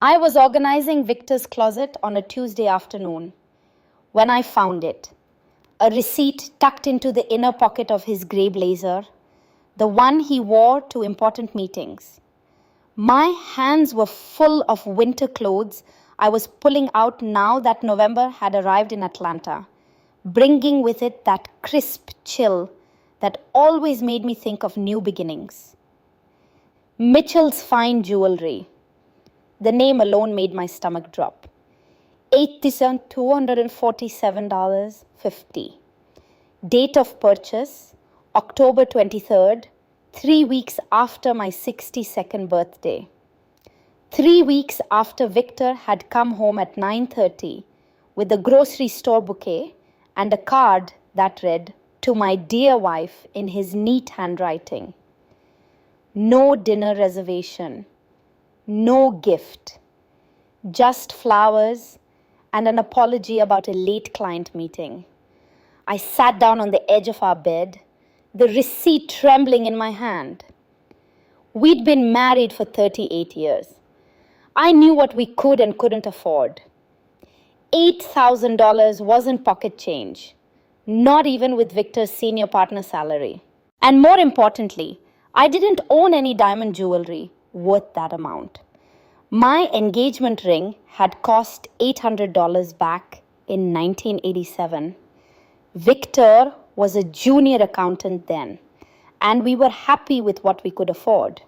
I was organizing Victor's closet on a Tuesday afternoon when I found it. A receipt tucked into the inner pocket of his grey blazer, the one he wore to important meetings. My hands were full of winter clothes I was pulling out now that November had arrived in Atlanta, bringing with it that crisp chill that always made me think of new beginnings. Mitchell's Fine Jewelry. The name alone made my stomach drop. $8,247.50. Date of purchase, October 23rd, 3 weeks after my 62nd birthday. 3 weeks after Victor had come home at 9:30 with a grocery store bouquet and a card that read, "To my dear wife," in his neat handwriting. No dinner reservation. No gift, just flowers and an apology about a late client meeting. I sat down on the edge of our bed, the receipt trembling in my hand. We'd been married for 38 years. I knew what we could and couldn't afford. $8,000 wasn't pocket change, not even with Victor's senior partner salary. And more importantly, I didn't own any diamond jewelry worth that amount. My engagement ring had cost $800 back in 1987. Victor was a junior accountant then, and we were happy with what we could afford.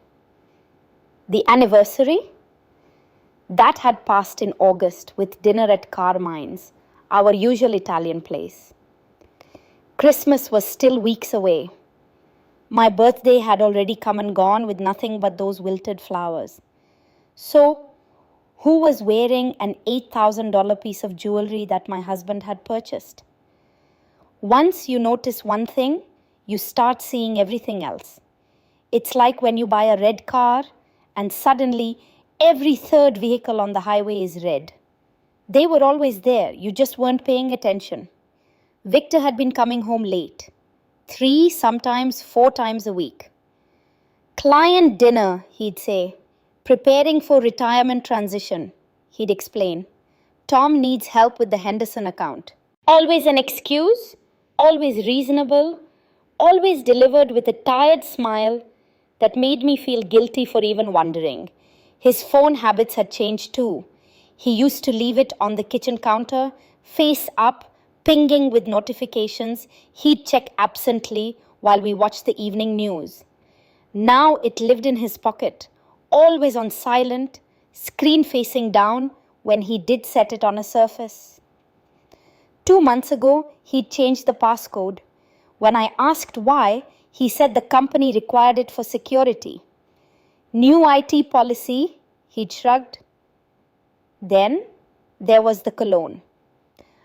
The anniversary? That had passed in August with dinner at Carmine's, our usual Italian place. Christmas was still weeks away. My birthday had already come and gone with nothing but those wilted flowers. So, who was wearing an $8,000 piece of jewelry that my husband had purchased? Once you notice one thing, you start seeing everything else. It's like when you buy a red car and suddenly every third vehicle on the highway is red. They were always there, you just weren't paying attention. Victor had been coming home late. 3, sometimes 4 times a week. Client dinner, he'd say. Preparing for retirement transition, he'd explain. Tom needs help with the Henderson account. Always an excuse, always reasonable, always delivered with a tired smile that made me feel guilty for even wondering. His phone habits had changed too. He used to leave it on the kitchen counter, face up, pinging with notifications he'd check absently while we watched the evening news. Now it lived in his pocket, always on silent, screen facing down when he did set it on a surface. 2 months ago, he'd changed the passcode. When I asked why, he said the company required it for security. New IT policy, he'd shrugged. Then there was the cologne.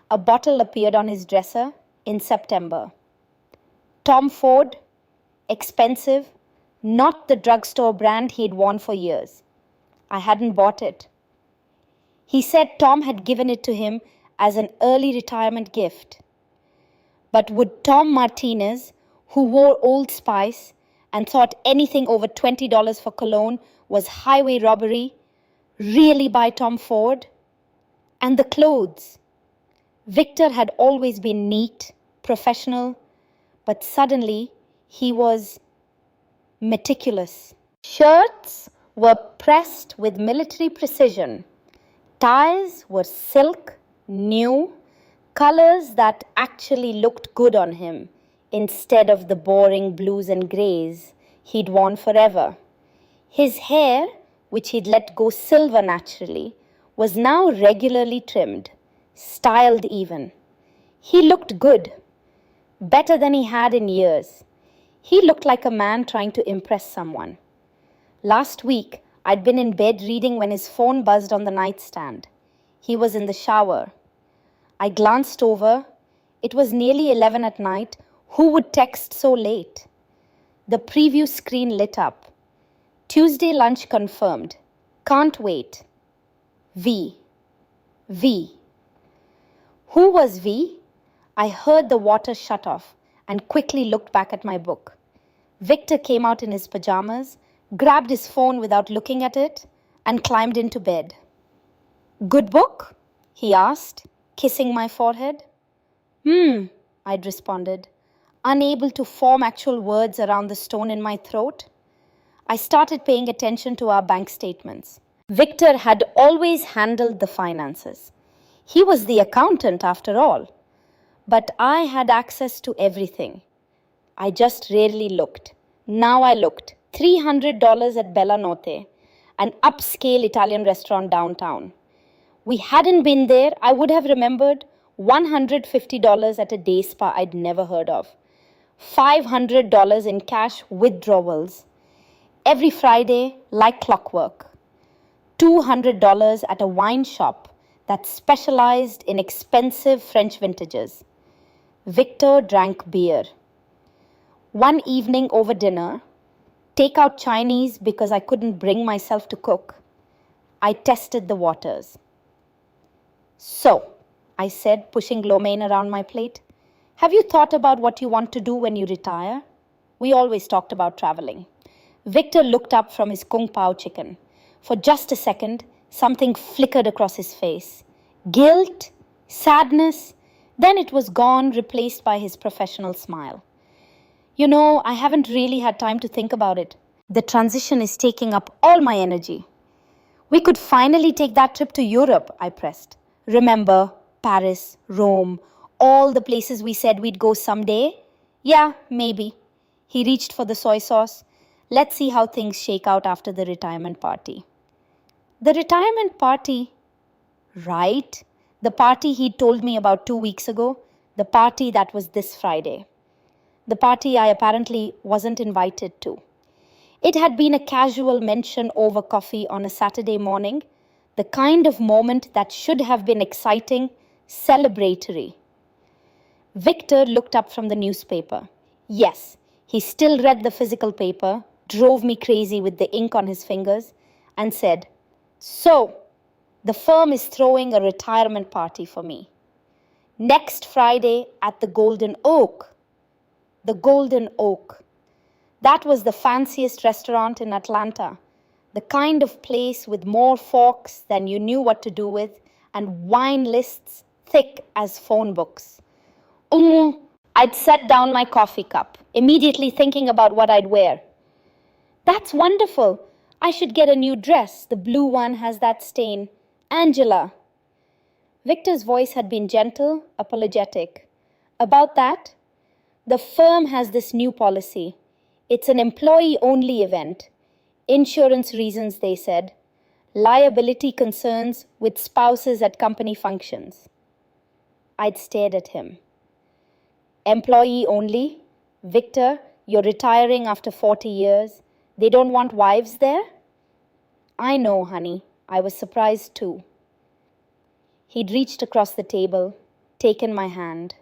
A bottle appeared on his dresser in September. Tom Ford, expensive, not the drugstore brand he'd worn for years. I hadn't bought it. He said Tom had given it to him as an early retirement gift. But would Tom Martinez, who wore Old Spice and thought anything over $20 for cologne was highway robbery, really buy Tom Ford? And the clothes. Victor had always been neat, professional, but suddenly he was meticulous. Shirts were pressed with military precision. Ties were silk, new, colors that actually looked good on him instead of the boring blues and grays he'd worn forever. His hair, which he'd let go silver naturally, was now regularly trimmed, styled even. He looked good, better than he had in years. He looked like a man trying to impress someone. Last week, I'd been in bed reading when his phone buzzed on the nightstand. He was in the shower. I glanced over. It was nearly 11 at night. Who would text so late? The preview screen lit up. Tuesday lunch confirmed. Can't wait. V. V. Who was V? I heard the water shut off and quickly looked back at my book. Victor came out in his pajamas, grabbed his phone without looking at it, and climbed into bed. Good book? He asked, kissing my forehead. I'd responded, unable to form actual words around the stone in my throat. I started paying attention to our bank statements. Victor had always handled the finances. He was the accountant after all. But I had access to everything. I just rarely looked. Now I looked. $300 at Bella Notte, an upscale Italian restaurant downtown. We hadn't been there, I would have remembered $150 at a day spa I'd never heard of. $500 in cash withdrawals. Every Friday, like clockwork. $200 at a wine shop that specialized in expensive French vintages. Victor drank beer. One evening over dinner, take out Chinese because I couldn't bring myself to cook, I tested the waters. So, I said, pushing lo mein around my plate, have you thought about what you want to do when you retire? We always talked about traveling. Victor looked up from his kung pao chicken. For just a second, something flickered across his face. Guilt, sadness, then it was gone, replaced by his professional smile. You know, I haven't really had time to think about it. The transition is taking up all my energy. We could finally take that trip to Europe, I pressed. Remember, Paris, Rome, all the places we said we'd go someday? Yeah, maybe. He reached for the soy sauce. Let's see how things shake out after the retirement party. The retirement party? Right. The party he'd told me about 2 weeks ago. The party that was this Friday. The party I apparently wasn't invited to. It had been a casual mention over coffee on a Saturday morning, the kind of moment that should have been exciting, celebratory. Victor looked up from the newspaper. Yes, he still read the physical paper, drove me crazy with the ink on his fingers, and said, So, the firm is throwing a retirement party for me. Next Friday at the Golden Oak. The Golden Oak. That was the fanciest restaurant in Atlanta. The kind of place with more forks than you knew what to do with and wine lists thick as phone books. I'd set down my coffee cup, immediately thinking about what I'd wear. That's wonderful. I should get a new dress. The blue one has that stain. Angela. Victor's voice had been gentle, apologetic. About that, the firm has this new policy. It's an employee-only event. Insurance reasons, they said. Liability concerns with spouses at company functions. I'd stared at him. Employee only? Victor, you're retiring after 40 years. They don't want wives there? I know, honey. I was surprised too. He'd reached across the table, taken my hand.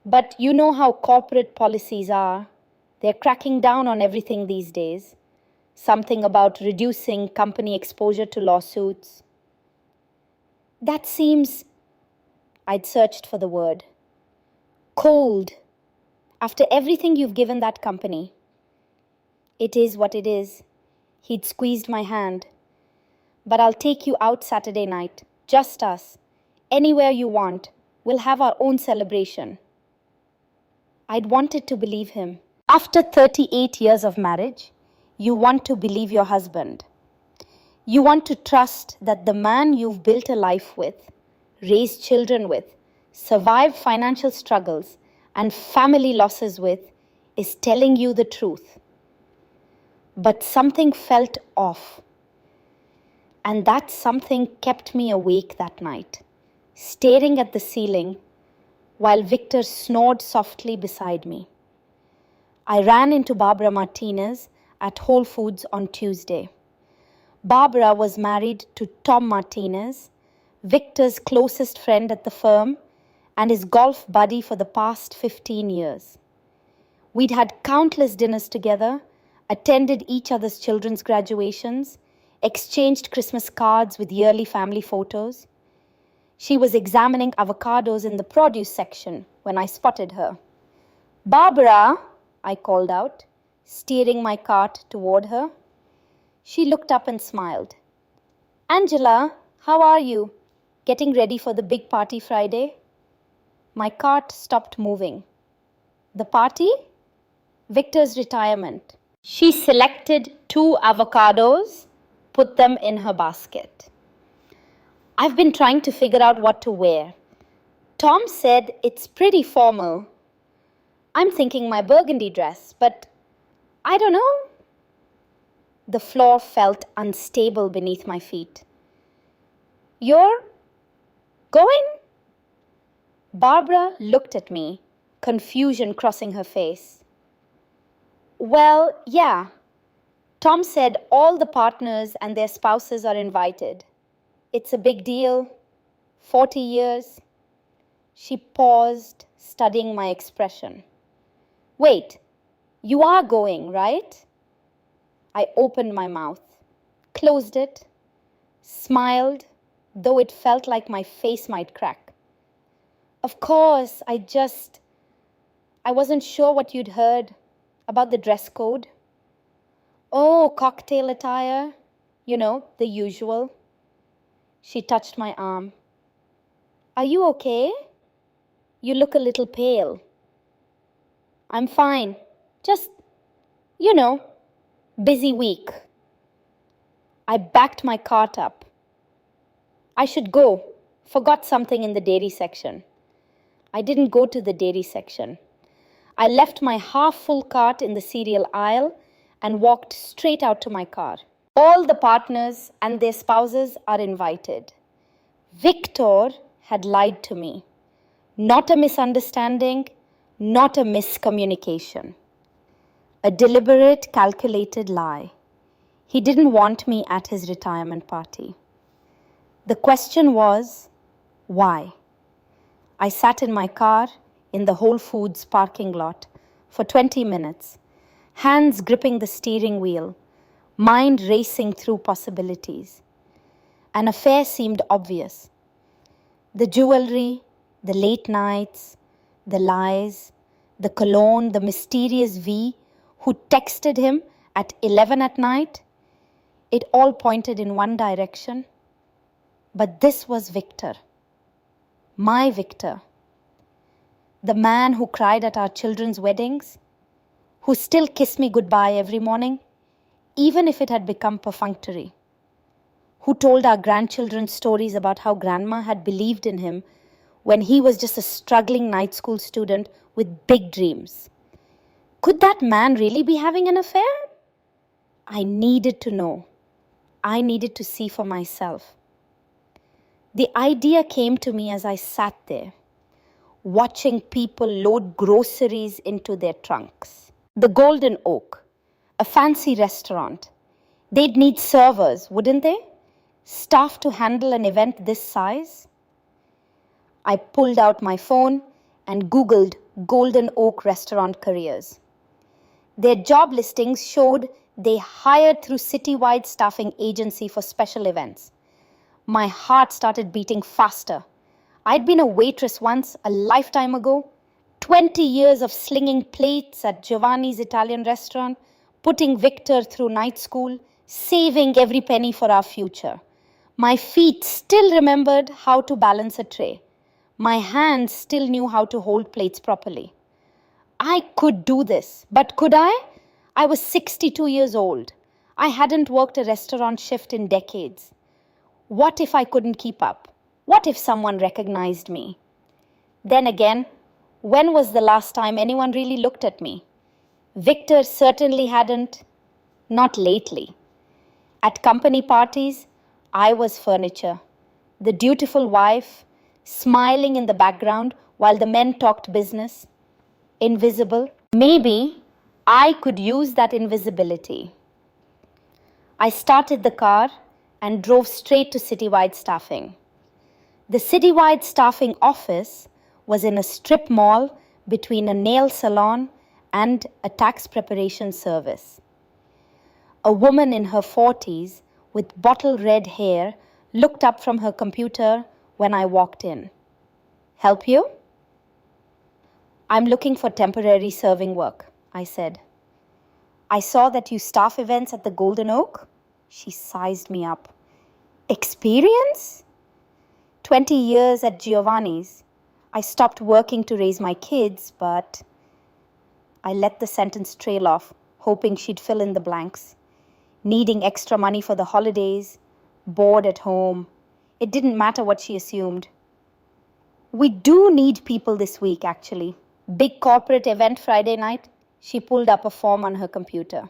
But you know how corporate policies are. They're cracking down on everything these days. Something about reducing company exposure to lawsuits. That seems... I'd searched for the word. Cold. After everything you've given that company. It is what it is. He'd squeezed my hand. But I'll take you out Saturday night. Just us. Anywhere you want. We'll have our own celebration. I'd wanted to believe him. After 38 years of marriage, you want to believe your husband. You want to trust that the man you've built a life with, raised children with, survived financial struggles and family losses with, is telling you the truth. But something felt off. And that something kept me awake that night, staring at the ceiling while Victor snored softly beside me. I ran into Barbara Martinez at Whole Foods on Tuesday. Barbara was married to Tom Martinez, Victor's closest friend at the firm and his golf buddy for the past 15 years. We'd had countless dinners together, attended each other's children's graduations, exchanged Christmas cards with yearly family photos. She was examining avocados in the produce section when I spotted her. Barbara, I called out, steering my cart toward her. She looked up and smiled. Angela, How are you? Getting ready for the big party Friday? My cart stopped moving. The party? Victor's retirement. She selected 2 avocados, put them in her basket. I've been trying to figure out what to wear. Tom said it's pretty formal. I'm thinking my burgundy dress, but I don't know. The floor felt unstable beneath my feet. You're going? Barbara looked at me, confusion crossing her face. Well, yeah. Tom said all the partners and their spouses are invited. It's a big deal. 40 years. She paused, studying my expression. Wait, you are going, right? I opened my mouth, closed it, smiled, though it felt like my face might crack. Of course, I wasn't sure what you'd heard about the dress code. Oh, cocktail attire, the usual. She touched my arm. Are you okay? You look a little pale. I'm fine. Just, busy week. I backed my cart up. I should go. Forgot something in the dairy section. I didn't go to the dairy section. I left my half-full cart in the cereal aisle and walked straight out to my car. All the partners and their spouses are invited. Victor had lied to me. Not a misunderstanding, not a miscommunication. A deliberate, calculated lie. He didn't want me at his retirement party. The question was, why? I sat in my car in the Whole Foods parking lot for 20 minutes, hands gripping the steering wheel, mind racing through possibilities. An affair seemed obvious. The jewelry, the late nights, the lies, the cologne, the mysterious V who texted him at 11 at night, it all pointed in one direction. But this was Victor. My Victor. The man who cried at our children's weddings, who still kissed me goodbye every morning, even if it had become perfunctory, who told our grandchildren stories about how grandma had believed in him when he was just a struggling night school student with big dreams. Could that man really be having an affair? I needed to know. I needed to see for myself. The idea came to me as I sat there, watching people load groceries into their trunks. The Golden Oak, a fancy restaurant. They'd need servers, wouldn't they? Staff to handle an event this size? I pulled out my phone and Googled Golden Oak restaurant careers. Their job listings showed they hired through citywide staffing agency for special events. My heart started beating faster. I'd been a waitress once, a lifetime ago. 20 years of slinging plates at Giovanni's Italian restaurant, putting Victor through night school, saving every penny for our future. My feet still remembered how to balance a tray. My hands still knew how to hold plates properly. I could do this, but could I? I was 62 years old. I hadn't worked a restaurant shift in decades. What if I couldn't keep up? What if someone recognized me? Then again, when was the last time anyone really looked at me? Victor certainly hadn't. Not lately. At company parties, I was furniture. The dutiful wife, smiling in the background while the men talked business. Invisible. Maybe I could use that invisibility. I started the car and drove straight to citywide staffing. The citywide staffing office was in a strip mall between a nail salon and a tax preparation service. A woman in her 40s with bottle red hair looked up from her computer when I walked in. Help you? I'm looking for temporary serving work, I said. I saw that you staff events at the Golden Oak. She sized me up. Experience? 20 years at Giovanni's. I stopped working to raise my kids, but I let the sentence trail off, hoping she'd fill in the blanks. Needing extra money for the holidays, bored at home. It didn't matter what she assumed. We do need people this week, actually. Big corporate event Friday night. She pulled up a form on her computer.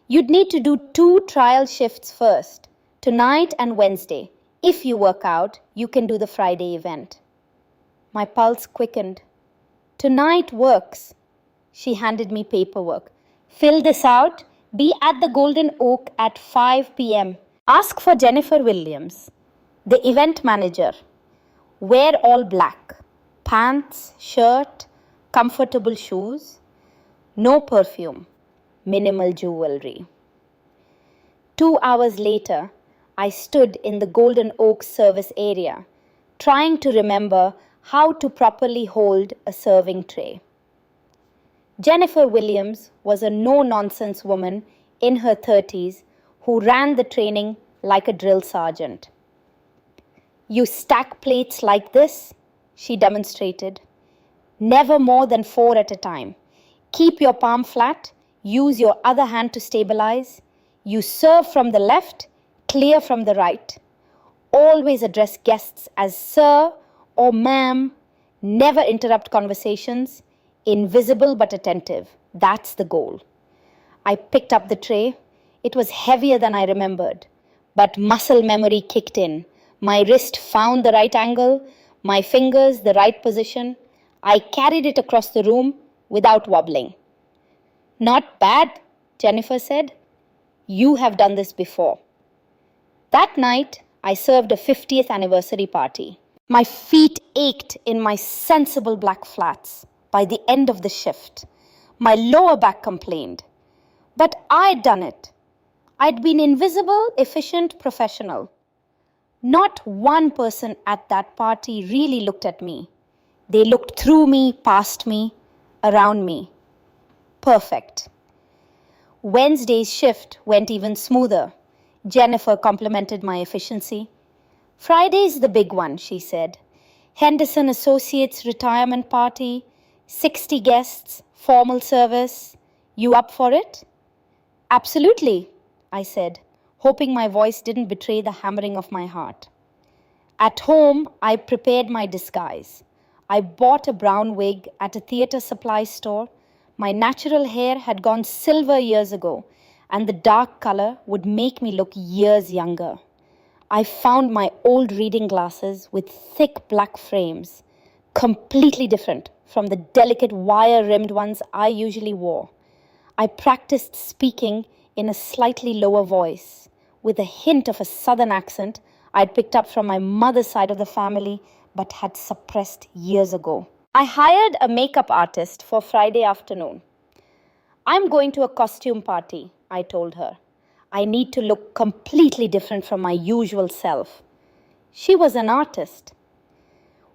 You'd need to do 2 trial shifts first, tonight and Wednesday. If you work out, you can do the Friday event. My pulse quickened. Tonight works. She handed me paperwork. Fill this out. Be at the Golden Oak at 5 p.m. Ask for Jennifer Williams, the event manager. Wear all black. Pants, shirt, comfortable shoes. No perfume. Minimal jewelry. 2 hours later, I stood in the Golden Oak service area, trying to remember how to properly hold a serving tray. Jennifer Williams was a no-nonsense woman in her 30s who ran the training like a drill sergeant. You stack plates like this, she demonstrated. Never more than 4 at a time. Keep your palm flat, use your other hand to stabilize. You serve from the left, clear from the right. Always address guests as sir or ma'am. Never interrupt conversations. Invisible but attentive. That's the goal. I picked up the tray. It was heavier than I remembered. But muscle memory kicked in. My wrist found the right angle. My fingers the right position. I carried it across the room without wobbling. Not bad, Jennifer said. You have done this before. That night, I served a 50th anniversary party. My feet ached in my sensible black flats by the end of the shift. My lower back complained. But I'd done it. I'd been invisible, efficient, professional. Not one person at that party really looked at me. They looked through me, past me, around me. Perfect. Wednesday's shift went even smoother. Jennifer complimented my efficiency. Friday's the big one, she said. Henderson Associates retirement party, 60 guests, formal service. You up for it? Absolutely, I said, hoping my voice didn't betray the hammering of my heart. At home, I prepared my disguise. I bought a brown wig at a theatre supply store. My natural hair had gone silver years ago, and the dark color would make me look years younger. I found my old reading glasses with thick black frames, completely different from the delicate wire-rimmed ones I usually wore. I practiced speaking in a slightly lower voice, with a hint of a southern accent I'd picked up from my mother's side of the family but had suppressed years ago. I hired a makeup artist for Friday afternoon. I'm going to a costume party, I told her. I need to look completely different from my usual self. She was an artist.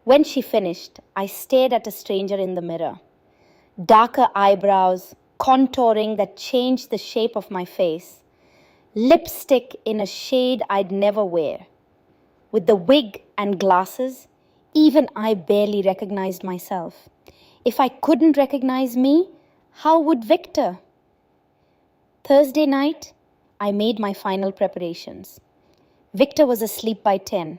When she finished, I stared at a stranger in the mirror. Darker eyebrows, contouring that changed the shape of my face. Lipstick in a shade I'd never wear. With the wig and glasses, even I barely recognized myself. If I couldn't recognize me, how would Victor? Thursday night, I made my final preparations. Victor was asleep by 10.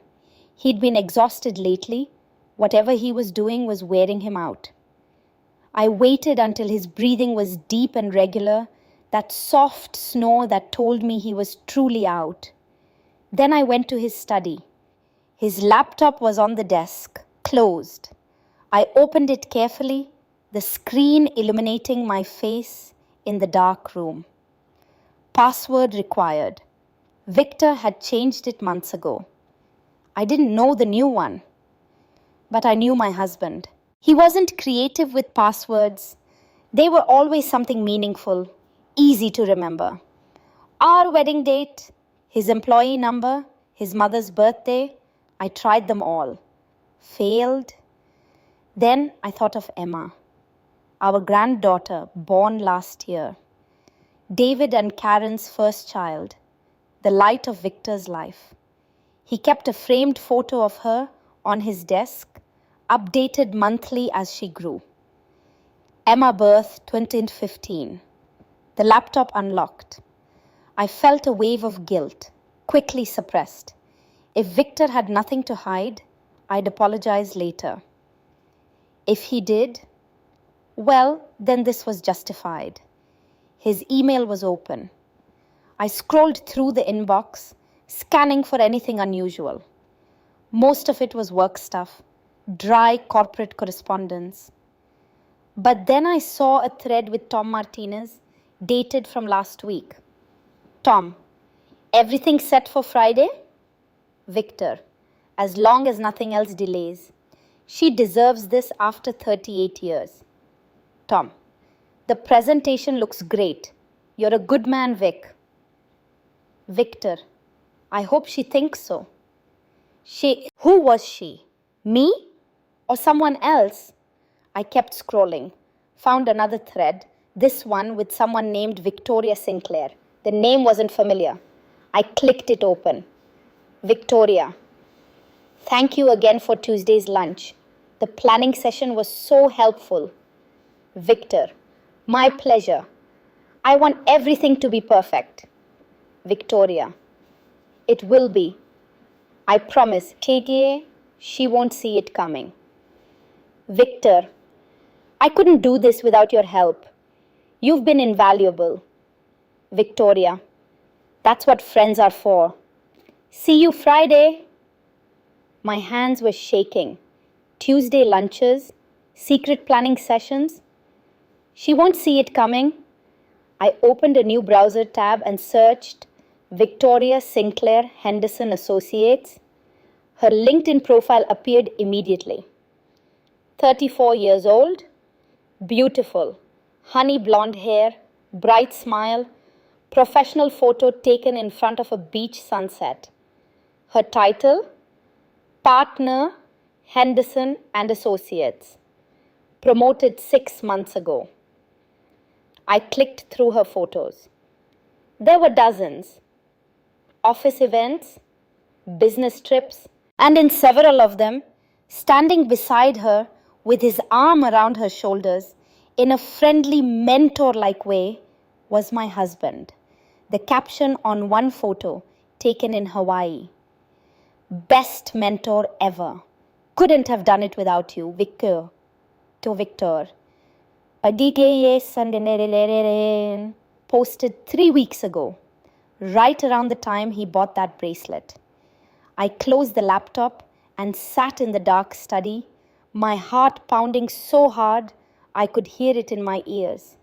He'd been exhausted lately. Whatever he was doing was wearing him out. I waited until his breathing was deep and regular, that soft snore that told me he was truly out. Then I went to his study. His laptop was on the desk, closed. I opened it carefully, the screen illuminating my face in the dark room. Password required. Victor had changed it months ago. I didn't know the new one, but I knew my husband. He wasn't creative with passwords. They were always something meaningful, easy to remember. Our wedding date, his employee number, his mother's birthday, I tried them all. Failed. Then I thought of Emma, our granddaughter born last year. David and Karen's first child, the light of Victor's life. He kept a framed photo of her on his desk, updated monthly as she grew. Emma birth 2015. The laptop unlocked. I felt a wave of guilt, quickly suppressed. If Victor had nothing to hide, I'd apologize later. If he did, well, then this was justified. His email was open. I scrolled through the inbox, scanning for anything unusual. Most of it was work stuff, dry corporate correspondence. But then I saw a thread with Tom Martinez, dated from last week. Tom, everything set for Friday? Victor, as long as nothing else delays. She deserves this after 38 years. Tom, the presentation looks great. You're a good man, Vic. Victor, I hope she thinks so. Who was she? Me? Or someone else? I kept scrolling, found another thread, this one with someone named Victoria Sinclair. The name wasn't familiar. I clicked it open. Victoria, thank you again for Tuesday's lunch. The planning session was so helpful. Victor, my pleasure. I want everything to be perfect. Victoria, it will be. I promise. KTA, she won't see it coming. Victor, I couldn't do this without your help. You've been invaluable. Victoria, that's what friends are for. See you Friday. My hands were shaking. Tuesday lunches, secret planning sessions. She won't see it coming. I opened a new browser tab and searched Victoria Sinclair Henderson Associates. Her LinkedIn profile appeared immediately. 34 years old, beautiful, honey blonde hair, bright smile, professional photo taken in front of a beach sunset. Her title, Partner, Henderson and Associates, promoted 6 months ago. I clicked through her photos. There were dozens. Office events, business trips, and in several of them, standing beside her with his arm around her shoulders in a friendly mentor-like way was my husband. The caption on one photo taken in Hawaii. Best mentor ever. Couldn't have done it without you, Victor. To Victor. Posted 3 weeks ago, right around the time he bought that bracelet. I closed the laptop and sat in the dark study, my heart pounding so hard I could hear it in my ears.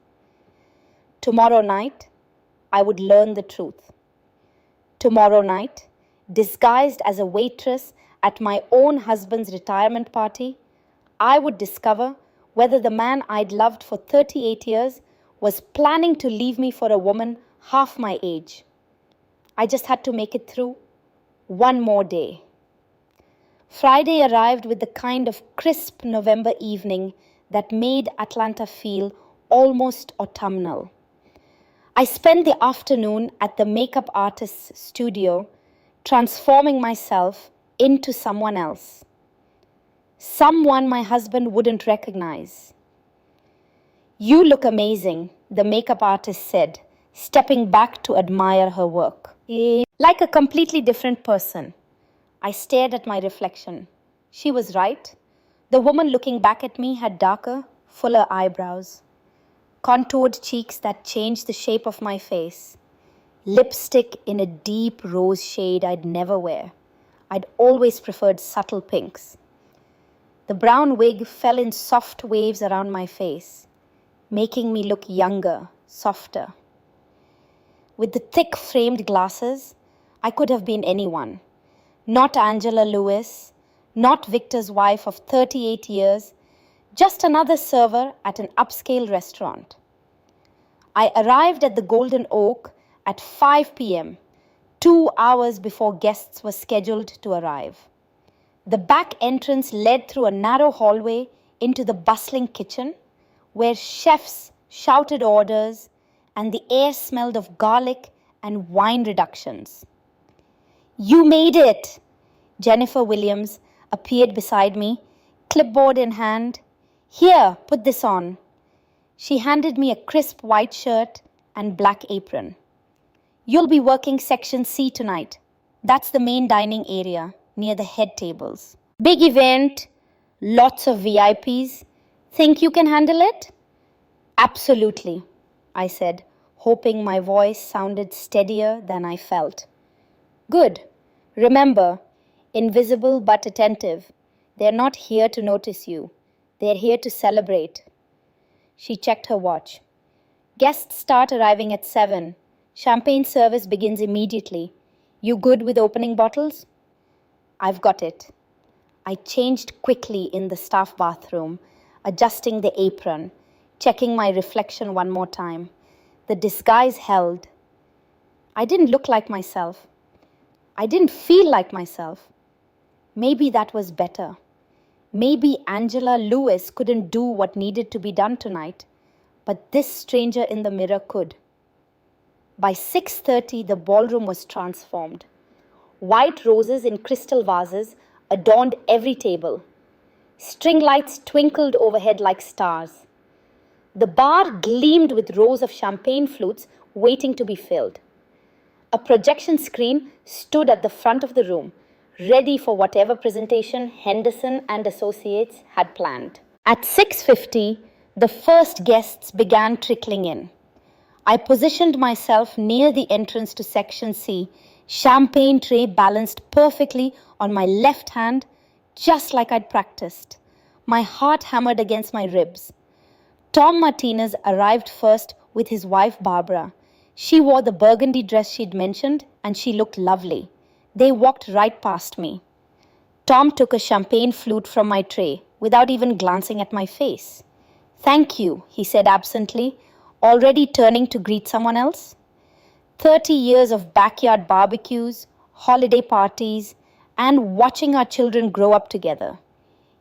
Tomorrow night, I would learn the truth. Tomorrow night, disguised as a waitress at my own husband's retirement party, I would discover whether the man I'd loved for 38 years was planning to leave me for a woman half my age. I just had to make it through one more day. Friday arrived with the kind of crisp November evening that made Atlanta feel almost autumnal. I spent the afternoon at the makeup artist's studio, transforming myself into someone else. Someone my husband wouldn't recognize. You look amazing, the makeup artist said, stepping back to admire her work. Like a completely different person. I stared at my reflection. She was right. The woman looking back at me had darker, fuller eyebrows, contoured cheeks that changed the shape of my face, lipstick in a deep rose shade I'd never wear. I'd always preferred subtle pinks. The brown wig fell in soft waves around my face, making me look younger, softer. With the thick framed glasses, I could have been anyone. Not Angela Lewis, not Victor's wife of 38 years, just another server at an upscale restaurant. I arrived at the Golden Oak at 5 p.m., 2 hours before guests were scheduled to arrive. The back entrance led through a narrow hallway into the bustling kitchen, where chefs shouted orders and the air smelled of garlic and wine reductions. You made it! Jennifer Williams, appeared beside me, clipboard in hand. "Here, put this on." She handed me a crisp white shirt and black apron. "You'll be working Section C tonight. That's the main dining area near the head tables. Big event, lots of VIPs. Think you can handle it?" "Absolutely," I said, hoping my voice sounded steadier than I felt. "Good. Remember, invisible but attentive. They're not here to notice you. They're here to celebrate." She checked her watch. "Guests start arriving at 7. Champagne service begins immediately. You good with opening bottles?" "I've got it." I changed quickly in the staff bathroom, adjusting the apron, checking my reflection one more time. The disguise held. I didn't look like myself. I didn't feel like myself. Maybe that was better. Maybe Angela Lewis couldn't do what needed to be done tonight, but this stranger in the mirror could. By 6:30, the ballroom was transformed. White roses in crystal vases adorned every table. String lights twinkled overhead like stars. The bar gleamed with rows of champagne flutes waiting to be filled. A projection screen stood at the front of the room, ready for whatever presentation Henderson and Associates had planned. At 6:50, the first guests began trickling in. I positioned myself near the entrance to Section C, champagne tray balanced perfectly on my left hand, just like I'd practiced. My heart hammered against my ribs. Tom Martinez arrived first with his wife Barbara. She wore the burgundy dress she'd mentioned, and she looked lovely. They walked right past me. Tom took a champagne flute from my tray without even glancing at my face. "Thank you," he said absently, already turning to greet someone else. 30 years of backyard barbecues, holiday parties, and watching our children grow up together.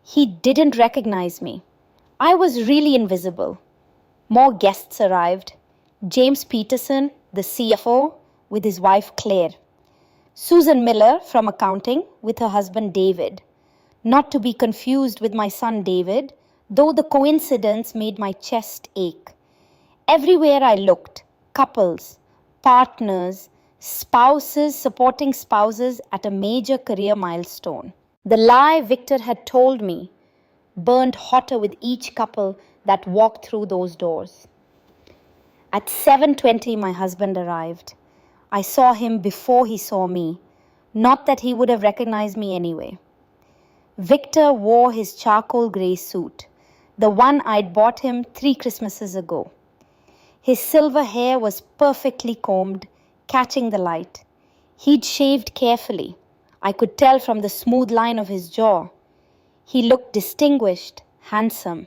He didn't recognize me. I was really invisible. More guests arrived. James Peterson, the CFO, with his wife Claire. Susan Miller from accounting with her husband David. Not to be confused with my son David, though the coincidence made my chest ache. Everywhere I looked, couples, partners, spouses supporting spouses at a major career milestone. The lie Victor had told me burned hotter with each couple that walked through those doors. At 7:20, my husband arrived. I saw him before he saw me, not that he would have recognized me anyway. Victor wore his charcoal grey suit, the one I'd bought him 3 Christmases ago. His silver hair was perfectly combed, catching the light. He'd shaved carefully. I could tell from the smooth line of his jaw. He looked distinguished, handsome.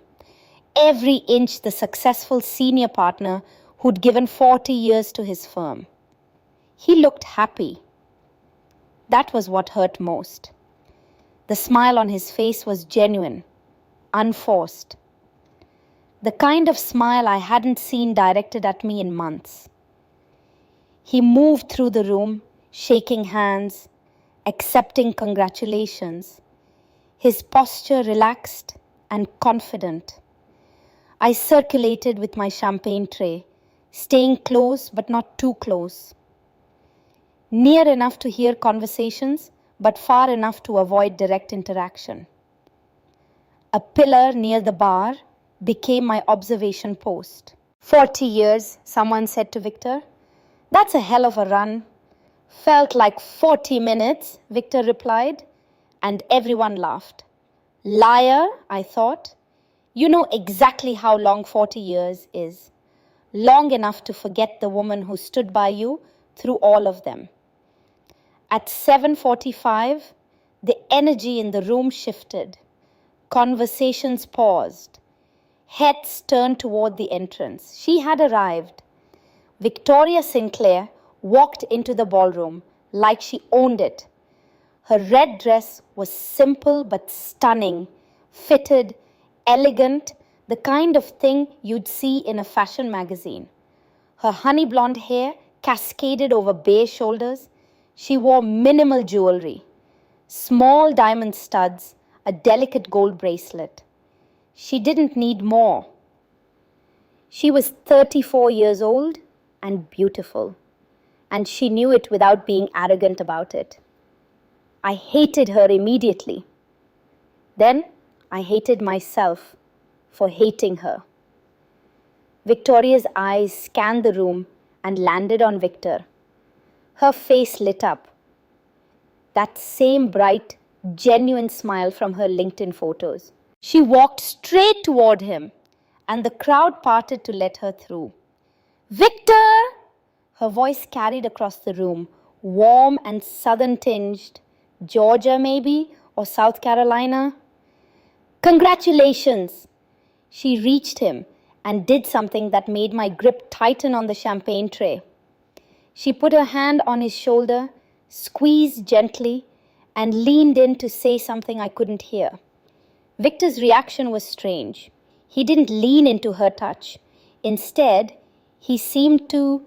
Every inch the successful senior partner who'd given 40 years to his firm. He looked happy. That was what hurt most. The smile on his face was genuine, unforced. The kind of smile I hadn't seen directed at me in months. He moved through the room, shaking hands, accepting congratulations. His posture relaxed and confident. I circulated with my champagne tray, staying close but not too close. Near enough to hear conversations, but far enough to avoid direct interaction. A pillar near the bar became my observation post. 40 years, someone said to Victor. "That's a hell of a run." "Felt like 40 minutes, Victor replied, and everyone laughed. "Liar," I thought. "You know exactly how long 40 years is. Long enough to forget the woman who stood by you through all of them." At 7:45, the energy in the room shifted. Conversations paused. Heads turned toward the entrance. She had arrived. Victoria Sinclair walked into the ballroom like she owned it. Her red dress was simple but stunning, fitted, elegant, the kind of thing you'd see in a fashion magazine. Her honey blonde hair cascaded over bare shoulders. She wore minimal jewelry. Small diamond studs, a delicate gold bracelet. She didn't need more. She was 34 years old and beautiful, and she knew it without being arrogant about it. I hated her immediately. Then I hated myself for hating her. Victoria's eyes scanned the room and landed on Victor. Her face lit up. That same bright, genuine smile from her LinkedIn photos. She walked straight toward him, and the crowd parted to let her through. Victor! Her voice carried across the room, warm and southern tinged. Georgia, maybe, or South Carolina. Congratulations! She reached him and did something that made my grip tighten on the champagne tray. She put her hand on his shoulder, squeezed gently, and leaned in to say something I couldn't hear. Victor's reaction was strange. He didn't lean into her touch. Instead, he seemed to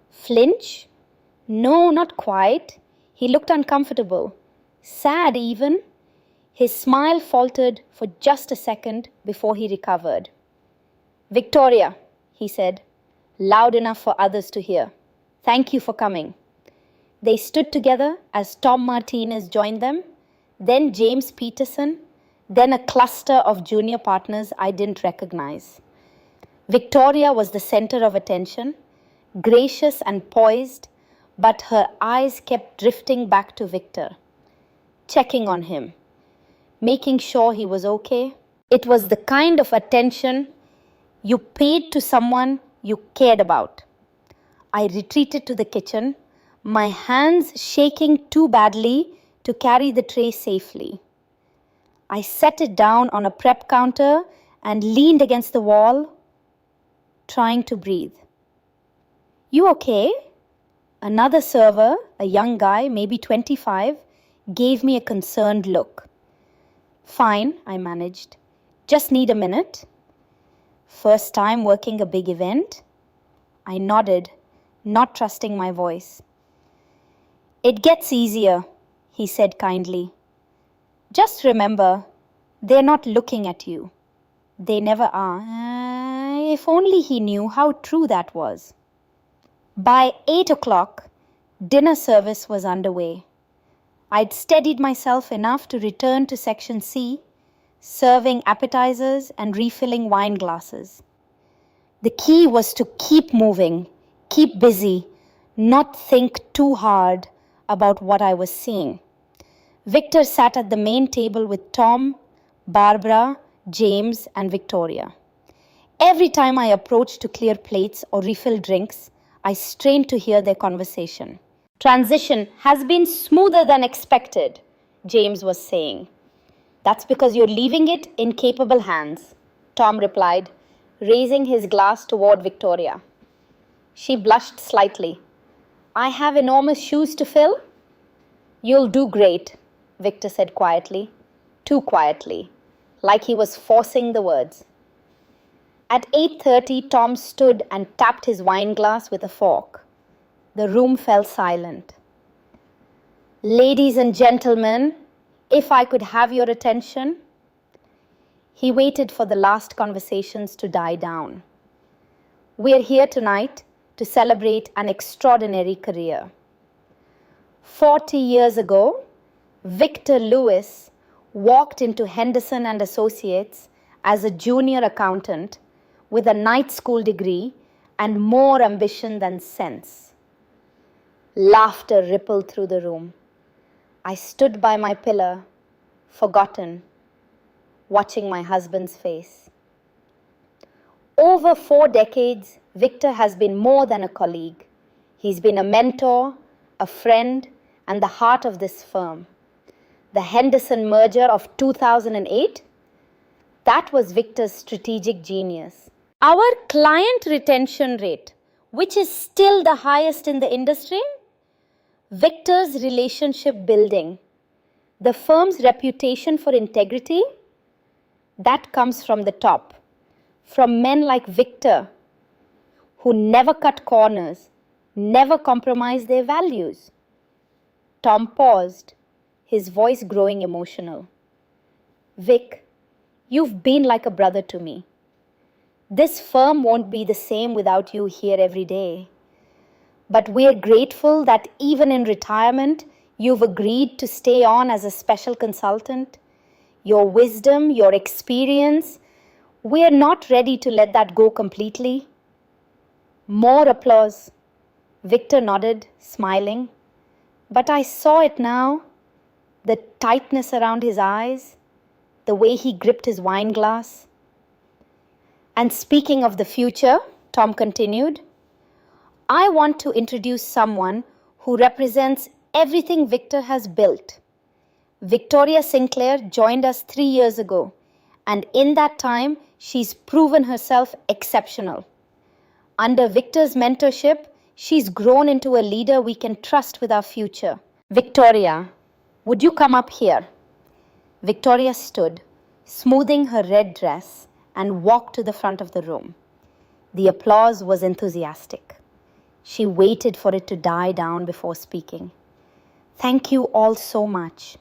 flinch. No, not quite. He looked uncomfortable, sad even. His smile faltered for just a second before he recovered. Victoria, he said, loud enough for others to hear. Thank you for coming. They stood together as Tom Martinez joined them, then James Peterson, then a cluster of junior partners I didn't recognize. Victoria was the center of attention, gracious and poised, but her eyes kept drifting back to Victor, checking on him, making sure he was okay. It was the kind of attention you paid to someone you cared about. I retreated to the kitchen, my hands shaking too badly to carry the tray safely. I set it down on a prep counter and leaned against the wall, trying to breathe. You okay? Another server, a young guy, maybe 25, gave me a concerned look. Fine, I managed. Just need a minute. First time working a big event? I nodded, not trusting my voice. It gets easier, he said kindly. Just remember, they're not looking at you. They never are. If only he knew how true that was. By 8 o'clock, dinner service was underway. I'd steadied myself enough to return to Section C, serving appetizers and refilling wine glasses. The key was to keep moving, keep busy, not think too hard about what I was seeing. Victor sat at the main table with Tom, Barbara, James, and Victoria. Every time I approached to clear plates or refill drinks, I strained to hear their conversation. Transition has been smoother than expected, James was saying. That's because you're leaving it in capable hands, Tom replied, raising his glass toward Victoria. She blushed slightly. I have enormous shoes to fill? You'll do great, Victor said quietly, too quietly, like he was forcing the words. At 8:30, Tom stood and tapped his wine glass with a fork. The room fell silent. Ladies and gentlemen, if I could have your attention. He waited for the last conversations to die down. We're here tonight to celebrate an extraordinary career. 40 years ago, Victor Lewis walked into Henderson and Associates as a junior accountant with a night school degree and more ambition than sense. Laughter rippled through the room. I stood by my pillar, forgotten, watching my husband's face. Over 4 decades, Victor has been more than a colleague. He's been a mentor, a friend, and the heart of this firm. The Henderson merger of 2008, that was Victor's strategic genius. Our client retention rate, which is still the highest in the industry, Victor's relationship building, the firm's reputation for integrity, that comes from the top, from men like Victor, who never cut corners, never compromised their values. Tom paused, his voice growing emotional. Vic, you've been like a brother to me. This firm won't be the same without you here every day. But we're grateful that even in retirement, you've agreed to stay on as a special consultant. Your wisdom, your experience, we're not ready to let that go completely. More applause. Victor nodded, smiling. But I saw it now. The tightness around his eyes, the way he gripped his wine glass. And speaking of the future, Tom continued, I want to introduce someone who represents everything Victor has built. Victoria Sinclair joined us 3 years ago, and in that time, she's proven herself exceptional. Under Victor's mentorship, she's grown into a leader we can trust with our future. Victoria, would you come up here? Victoria stood, smoothing her red dress, and walked to the front of the room. The applause was enthusiastic. She waited for it to die down before speaking. Thank you all so much.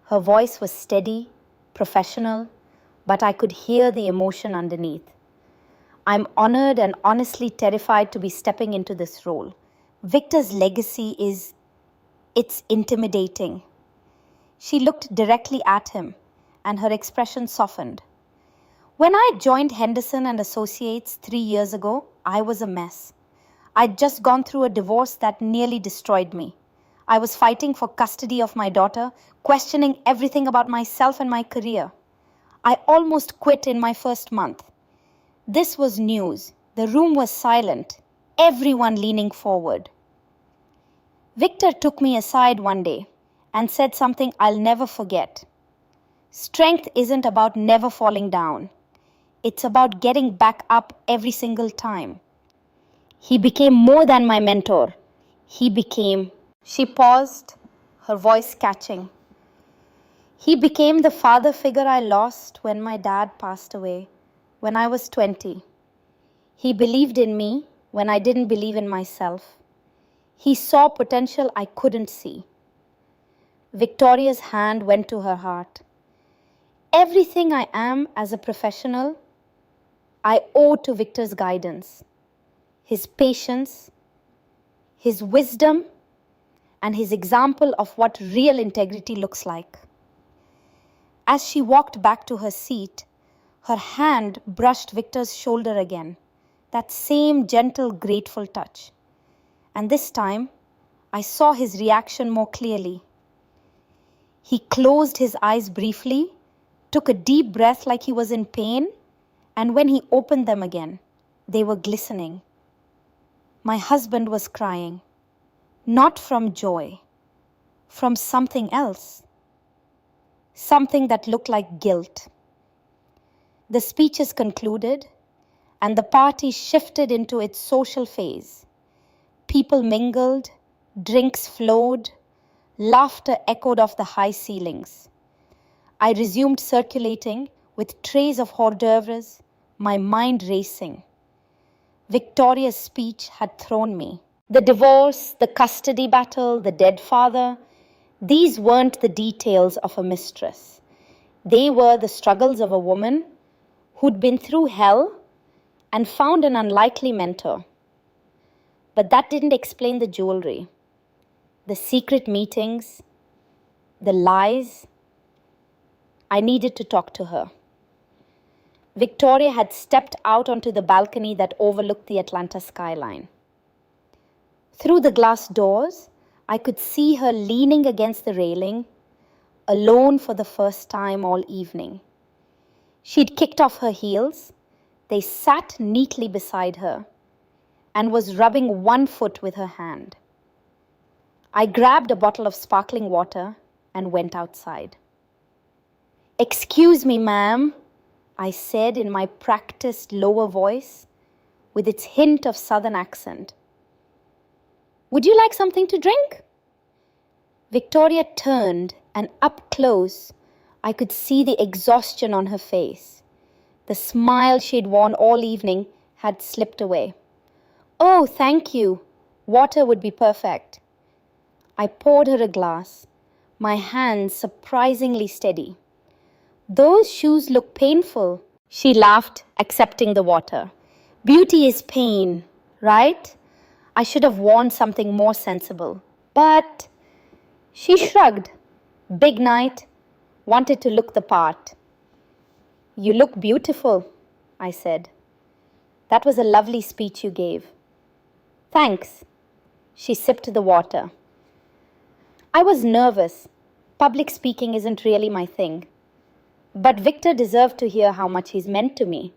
Her voice was steady, professional, but I could hear the emotion underneath. I'm honored and honestly terrified to be stepping into this role. Victor's legacy it's intimidating. She looked directly at him, and her expression softened. When I joined Henderson and Associates 3 years ago, I was a mess. I'd just gone through a divorce that nearly destroyed me. I was fighting for custody of my daughter, questioning everything about myself and my career. I almost quit in my first month. This was news. The room was silent, everyone leaning forward. Victor took me aside one day and said something I'll never forget. Strength isn't about never falling down. It's about getting back up every single time. He became more than my mentor. She paused, her voice catching. He became the father figure I lost when my dad passed away, when I was 20. He believed in me when I didn't believe in myself. He saw potential I couldn't see. Victoria's hand went to her heart. Everything I am as a professional, I owe to Victor's guidance, his patience, his wisdom, and his example of what real integrity looks like. As she walked back to her seat, her hand brushed Victor's shoulder again, that same gentle, grateful touch. And this time, I saw his reaction more clearly. He closed his eyes briefly, took a deep breath like he was in pain, and when he opened them again, they were glistening. My husband was crying, not from joy, from something else, something that looked like guilt. The speeches concluded, and the party shifted into its social phase. People mingled, drinks flowed, laughter echoed off the high ceilings. I resumed circulating with trays of hors d'oeuvres, my mind racing. Victoria's speech had thrown me. The divorce, the custody battle, the dead father, these weren't the details of a mistress. They were the struggles of a woman who'd been through hell and found an unlikely mentor. But that didn't explain the jewelry, the secret meetings, the lies. I needed to talk to her. Victoria had stepped out onto the balcony that overlooked the Atlanta skyline. Through the glass doors, I could see her leaning against the railing, alone for the first time all evening. She'd kicked off her heels, they sat neatly beside her, and was rubbing one foot with her hand. I grabbed a bottle of sparkling water and went outside. "Excuse me, ma'am," I said in my practiced lower voice with its hint of southern accent. "Would you like something to drink?" Victoria turned, and up close, I could see the exhaustion on her face. The smile she'd worn all evening had slipped away. "Oh, thank you. Water would be perfect." I poured her a glass, my hands surprisingly steady. Those shoes look painful. She laughed, accepting the water. Beauty is pain, right? I should have worn something more sensible. But she shrugged. Big night, wanted to look the part. You look beautiful, I said. That was a lovely speech you gave. Thanks. She sipped the water. I was nervous. Public speaking isn't really my thing. But Victor deserved to hear how much he's meant to me.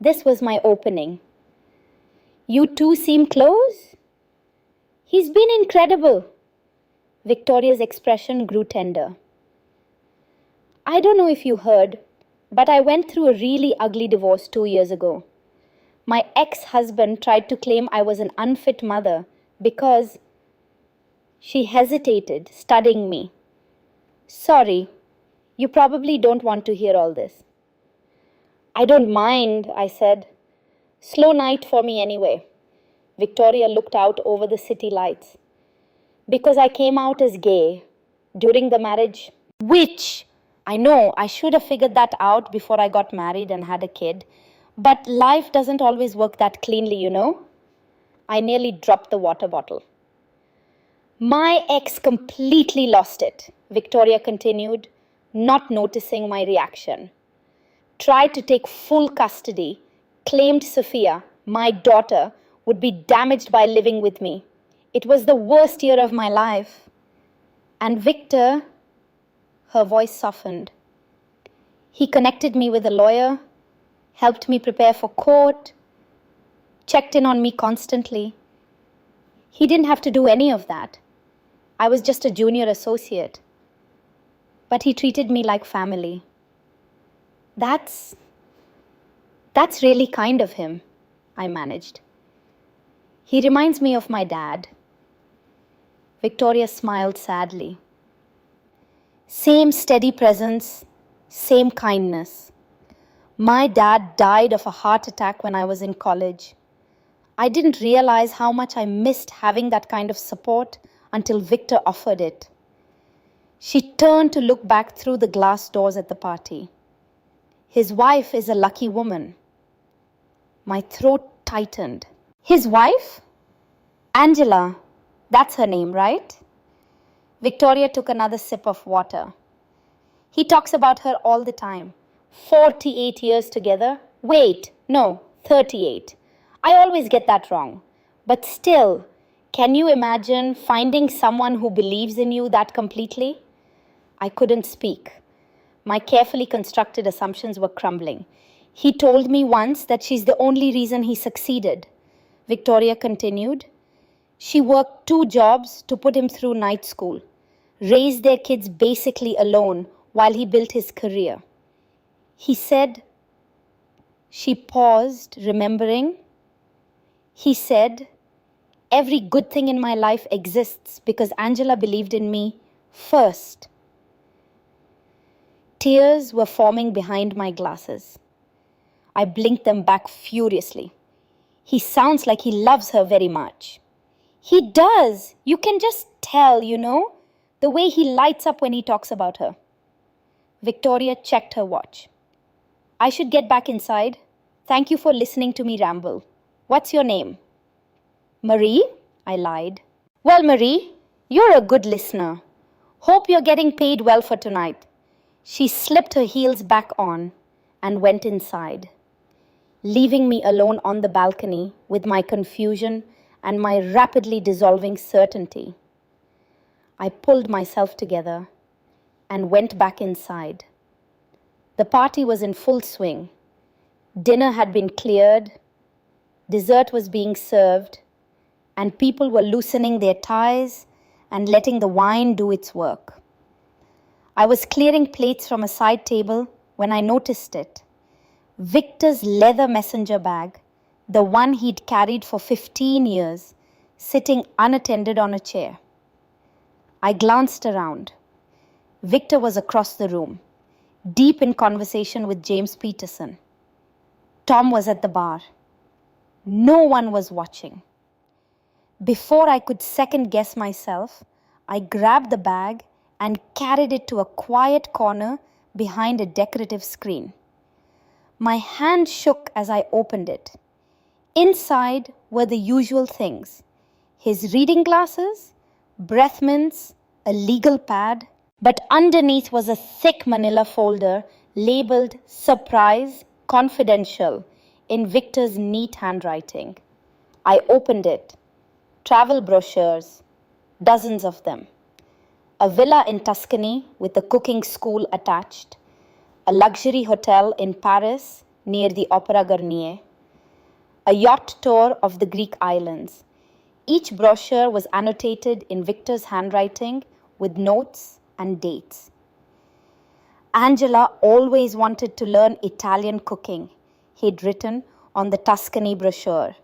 This was my opening. You two seem close? He's been incredible. Victoria's expression grew tender. I don't know if you heard, but I went through a really ugly divorce 2 years ago. My ex-husband tried to claim I was an unfit mother because she hesitated, studying me. Sorry, you probably don't want to hear all this. I don't mind, I said. Slow night for me anyway. Victoria looked out over the city lights. Because I came out as gay during the marriage, which I know I should have figured that out before I got married and had a kid. But life doesn't always work that cleanly, you know. I nearly dropped the water bottle. My ex completely lost it, Victoria continued, not noticing my reaction. Tried to take full custody, claimed Sophia, my daughter, would be damaged by living with me. It was the worst year of my life. And Victor, her voice softened. He connected me with a lawyer, helped me prepare for court, checked in on me constantly. He didn't have to do any of that. I was just a junior associate. But he treated me like family. That's really kind of him, I managed. He reminds me of my dad. Victoria smiled sadly. Same steady presence, same kindness. My dad died of a heart attack when I was in college. I didn't realize how much I missed having that kind of support until Victor offered it. She turned to look back through the glass doors at the party. His wife is a lucky woman. My throat tightened. His wife? Angela. That's her name, right? Victoria took another sip of water. He talks about her all the time. 48 years together. Wait, no, 38. I always get that wrong. But still, can you imagine finding someone who believes in you that completely? I couldn't speak. My carefully constructed assumptions were crumbling. He told me once that she's the only reason he succeeded. Victoria continued. She worked 2 jobs to put him through night school, raised their kids basically alone while he built his career. He said, she paused, remembering. He said, every good thing in my life exists because Angela believed in me first. Tears were forming behind my glasses. I blinked them back furiously. He sounds like he loves her very much. He does. You can just tell, you know, the way he lights up when he talks about her. Victoria checked her watch. I should get back inside. Thank you for listening to me ramble. What's your name? Marie? I lied. Well, Marie, you're a good listener. Hope you're getting paid well for tonight. She slipped her heels back on and went inside, leaving me alone on the balcony with my confusion and my rapidly dissolving certainty. I pulled myself together and went back inside. The party was in full swing. Dinner had been cleared, dessert was being served, and people were loosening their ties and letting the wine do its work. I was clearing plates from a side table when I noticed it. Victor's leather messenger bag, the one he'd carried for 15 years, sitting unattended on a chair. I glanced around. Victor was across the room, deep in conversation with James Peterson. Tom was at the bar. No one was watching. Before I could second guess myself, I grabbed the bag and carried it to a quiet corner behind a decorative screen. My hand shook as I opened it. Inside were the usual things: his reading glasses, breath mints, a legal pad. But underneath was a thick manila folder labeled Surprise Confidential in Victor's neat handwriting. I opened it. Travel brochures, dozens of them. A villa in Tuscany with a cooking school attached. A luxury hotel in Paris near the Opera Garnier. A yacht tour of the Greek islands. Each brochure was annotated in Victor's handwriting with notes and dates. Angela always wanted to learn Italian cooking, he'd written on the Tuscany brochure.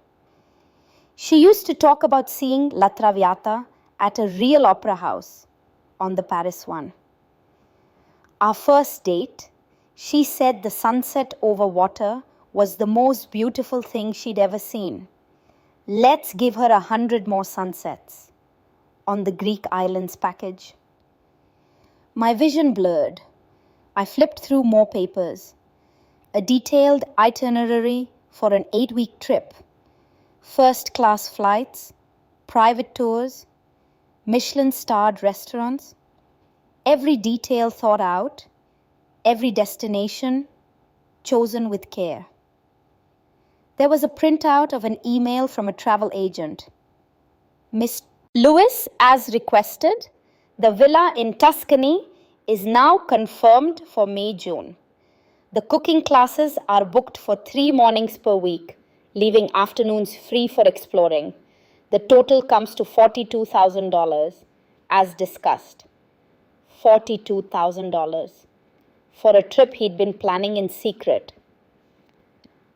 She used to talk about seeing La Traviata at a real opera house on the Paris one. Our first date, she said the sunset over water was the most beautiful thing she'd ever seen. Let's give her 100 more sunsets on the Greek islands package. My vision blurred. I flipped through more papers. A detailed itinerary for an 8-week trip. First-class flights, private tours, Michelin-starred restaurants. Every detail thought out, every destination chosen with care. There was a printout of an email from a travel agent. Miss Lewis, as requested, the villa in Tuscany is now confirmed for May-June. The cooking classes are booked for 3 mornings per week, leaving afternoons free for exploring. The total comes to $42,000, as discussed. $42,000 for a trip he'd been planning in secret.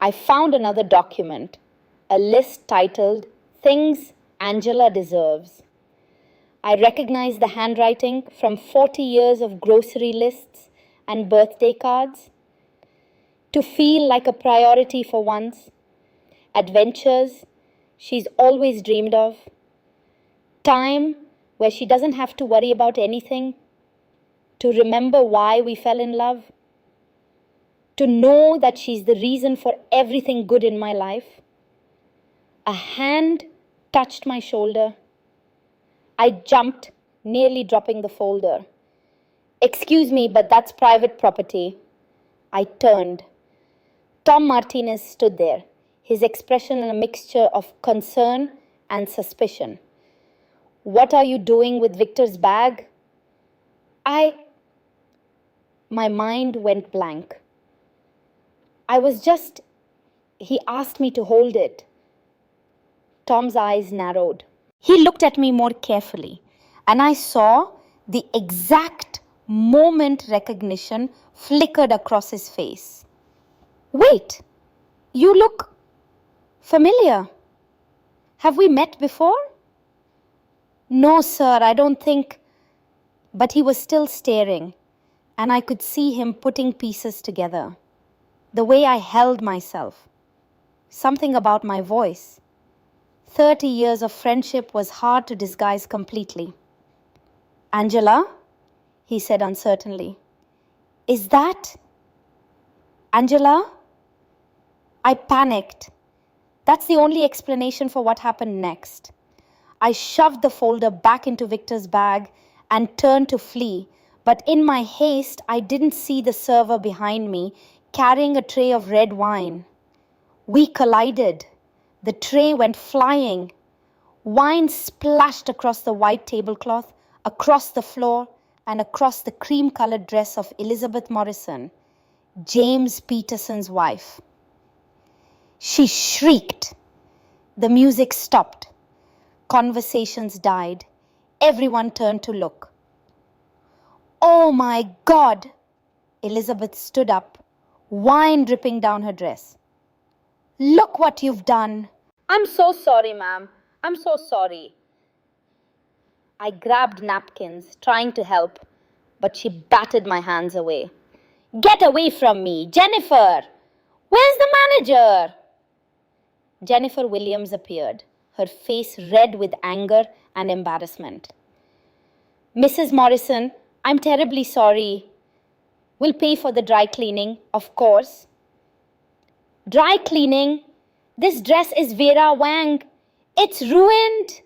I found another document, a list titled Things Angela Deserves. I recognized the handwriting from 40 years of grocery lists and birthday cards. To feel like a priority for once. Adventures she's always dreamed of. Time where she doesn't have to worry about anything. To remember why we fell in love. To know that she's the reason for everything good in my life. A hand touched my shoulder. I jumped, nearly dropping the folder. Excuse me, but that's private property. I turned. Tom Martinez stood there, his expression a mixture of concern and suspicion. What are you doing with Victor's bag? My mind went blank. He asked me to hold it. Tom's eyes narrowed. He looked at me more carefully, and I saw the exact moment recognition flickered across his face. Wait, you look familiar. Have we met before? No, sir, I don't think. But he was still staring, and I could see him putting pieces together. The way I held myself. Something about my voice. 30 years of friendship was hard to disguise completely. Angela, he said uncertainly. Is that Angela? I panicked. That's the only explanation for what happened next. I shoved the folder back into Victor's bag and turned to flee, but in my haste, I didn't see the server behind me carrying a tray of red wine. We collided. The tray went flying. Wine splashed across the white tablecloth, across the floor, and across the cream-colored dress of Elizabeth Morrison, James Peterson's wife. She shrieked. The music stopped. Conversations died. Everyone turned to look. Oh my God! Elizabeth stood up, wine dripping down her dress. Look what you've done. I'm so sorry, ma'am. I'm so sorry. I grabbed napkins, trying to help, but she batted my hands away. Get away from me, Jennifer! Where's the manager? Jennifer Williams appeared, her face red with anger and embarrassment. Mrs. Morrison, I'm terribly sorry. We'll pay for the dry cleaning, of course. Dry cleaning? This dress is Vera Wang. It's ruined.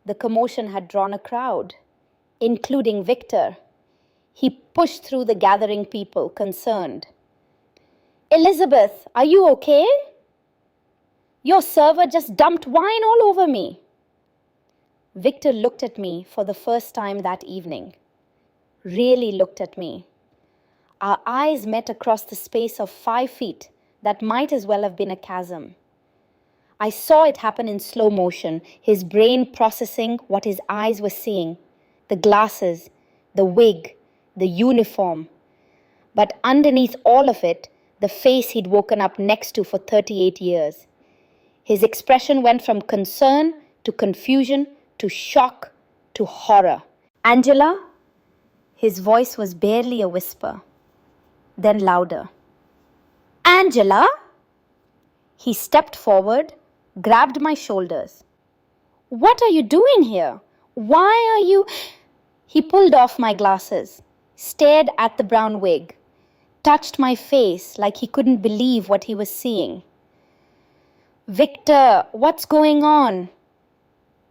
The commotion had drawn a crowd, including Victor. He pushed through the gathering people, concerned. Elizabeth, are you okay? Your server just dumped wine all over me. Victor looked at me for the first time that evening. Really looked at me. Our eyes met across the space of 5 feet that might as well have been a chasm. I saw it happen in slow motion, his brain processing what his eyes were seeing, the glasses, the wig, the uniform. But underneath all of it, the face he'd woken up next to for 38 years. His expression went from concern to confusion to shock to horror. Angela? His voice was barely a whisper, then louder. Angela? He stepped forward, grabbed my shoulders. What are you doing here? Why are you... He pulled off my glasses, stared at the brown wig, touched my face like he couldn't believe what he was seeing. Victor, what's going on?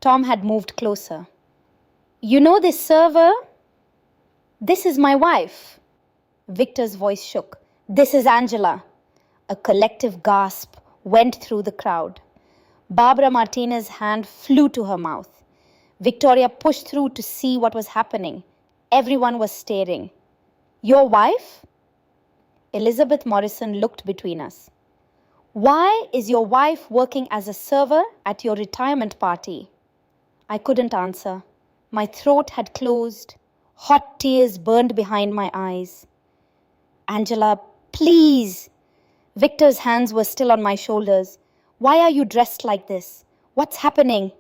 Tom had moved closer. You know this server? This is my wife. Victor's voice shook. This is Angela. A collective gasp went through the crowd. Barbara Martinez's hand flew to her mouth. Victoria pushed through to see what was happening. Everyone was staring. Your wife? Elizabeth Morrison looked between us. Why is your wife working as a server at your retirement party? I couldn't answer. My throat had closed. Hot tears burned behind my eyes. Angela, please. Victor's hands were still on my shoulders. Why are you dressed like this? What's happening?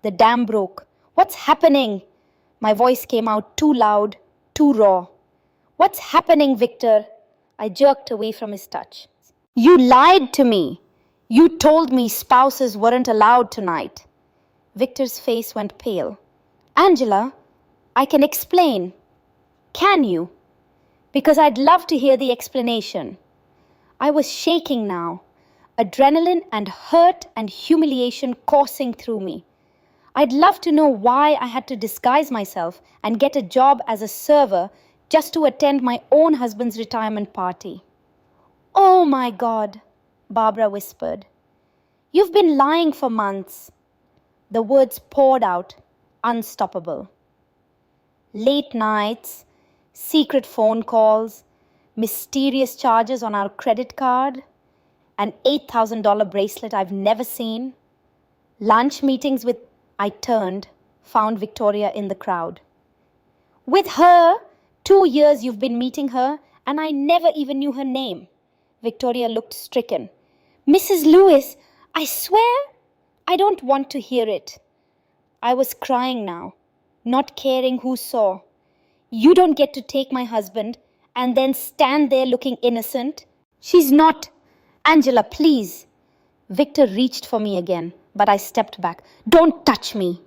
The dam broke. What's happening? My voice came out too loud, too raw. What's happening, Victor? I jerked away from his touch. You lied to me. You told me spouses weren't allowed tonight. Victor's face went pale. Angela, I can explain. Can you? Because I'd love to hear the explanation. I was shaking now, adrenaline and hurt and humiliation coursing through me. I'd love to know why I had to disguise myself and get a job as a server just to attend my own husband's retirement party. Oh my God, Barbara whispered. You've been lying for months. The words poured out, unstoppable. Late nights, secret phone calls, mysterious charges on our credit card, an $8,000 bracelet I've never seen, lunch meetings with... I turned, found Victoria in the crowd. With her, 2 years you've been meeting her, and I never even knew her name. Victoria looked stricken. Mrs. Lewis, I swear I don't want to hear it. I was crying now, not caring who saw. You don't get to take my husband and then stand there looking innocent. She's not. Angela, please. Victor reached for me again, but I stepped back. Don't touch me.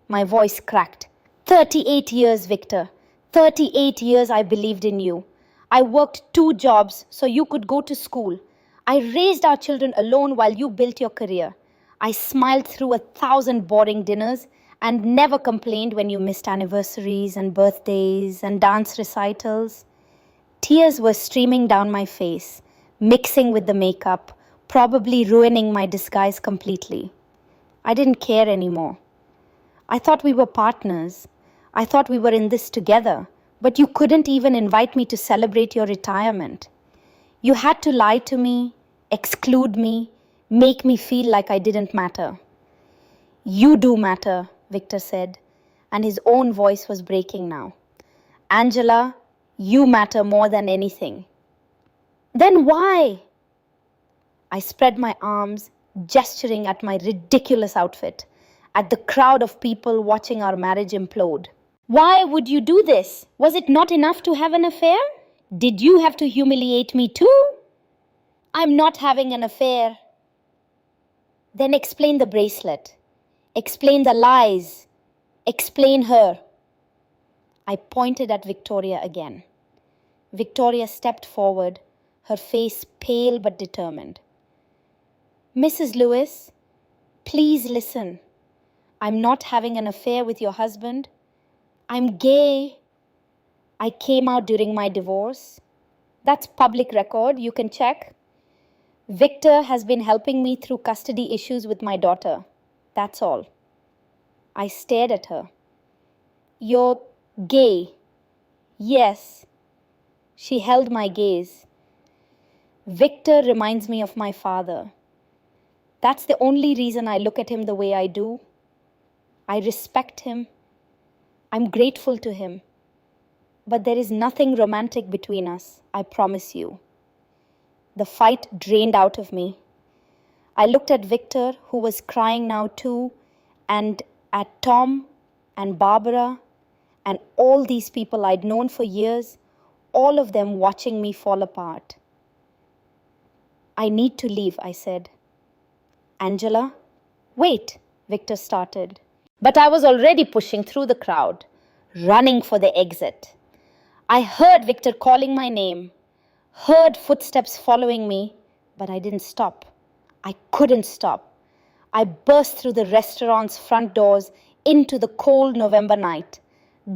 My voice cracked. 38 years, Victor. 38 years I believed in you. I worked 2 jobs so you could go to school. I raised our children alone while you built your career. I smiled through 1,000 boring dinners and never complained when you missed anniversaries and birthdays and dance recitals. Tears were streaming down my face, mixing with the makeup, probably ruining my disguise completely. I didn't care anymore. I thought we were partners. I thought we were in this together, but you couldn't even invite me to celebrate your retirement. You had to lie to me, exclude me, make me feel like I didn't matter. You do matter, Victor said, and his own voice was breaking now. Angela, you matter more than anything. Then why? I spread my arms, gesturing at my ridiculous outfit, at the crowd of people watching our marriage implode. Why would you do this? Was it not enough to have an affair? Did you have to humiliate me too? I'm not having an affair. Then explain the bracelet. Explain the lies. Explain her. I pointed at Victoria again. Victoria stepped forward, her face pale but determined. Mrs. Lewis, please listen. I'm not having an affair with your husband. I'm gay. I came out during my divorce. That's public record, you can check. Victor has been helping me through custody issues with my daughter. That's all. I stared at her. You're gay. Yes. She held my gaze. Victor reminds me of my father. That's the only reason I look at him the way I do. I respect him. I'm grateful to him. But there is nothing romantic between us, I promise you. The fight drained out of me. I looked at Victor, who was crying now too, and at Tom and Barbara and all these people I'd known for years, all of them watching me fall apart. I need to leave, I said. Angela? Wait, Victor started. But I was already pushing through the crowd, running for the exit. I heard Victor calling my name, heard footsteps following me, but I didn't stop. I couldn't stop. I burst through the restaurant's front doors into the cold November night,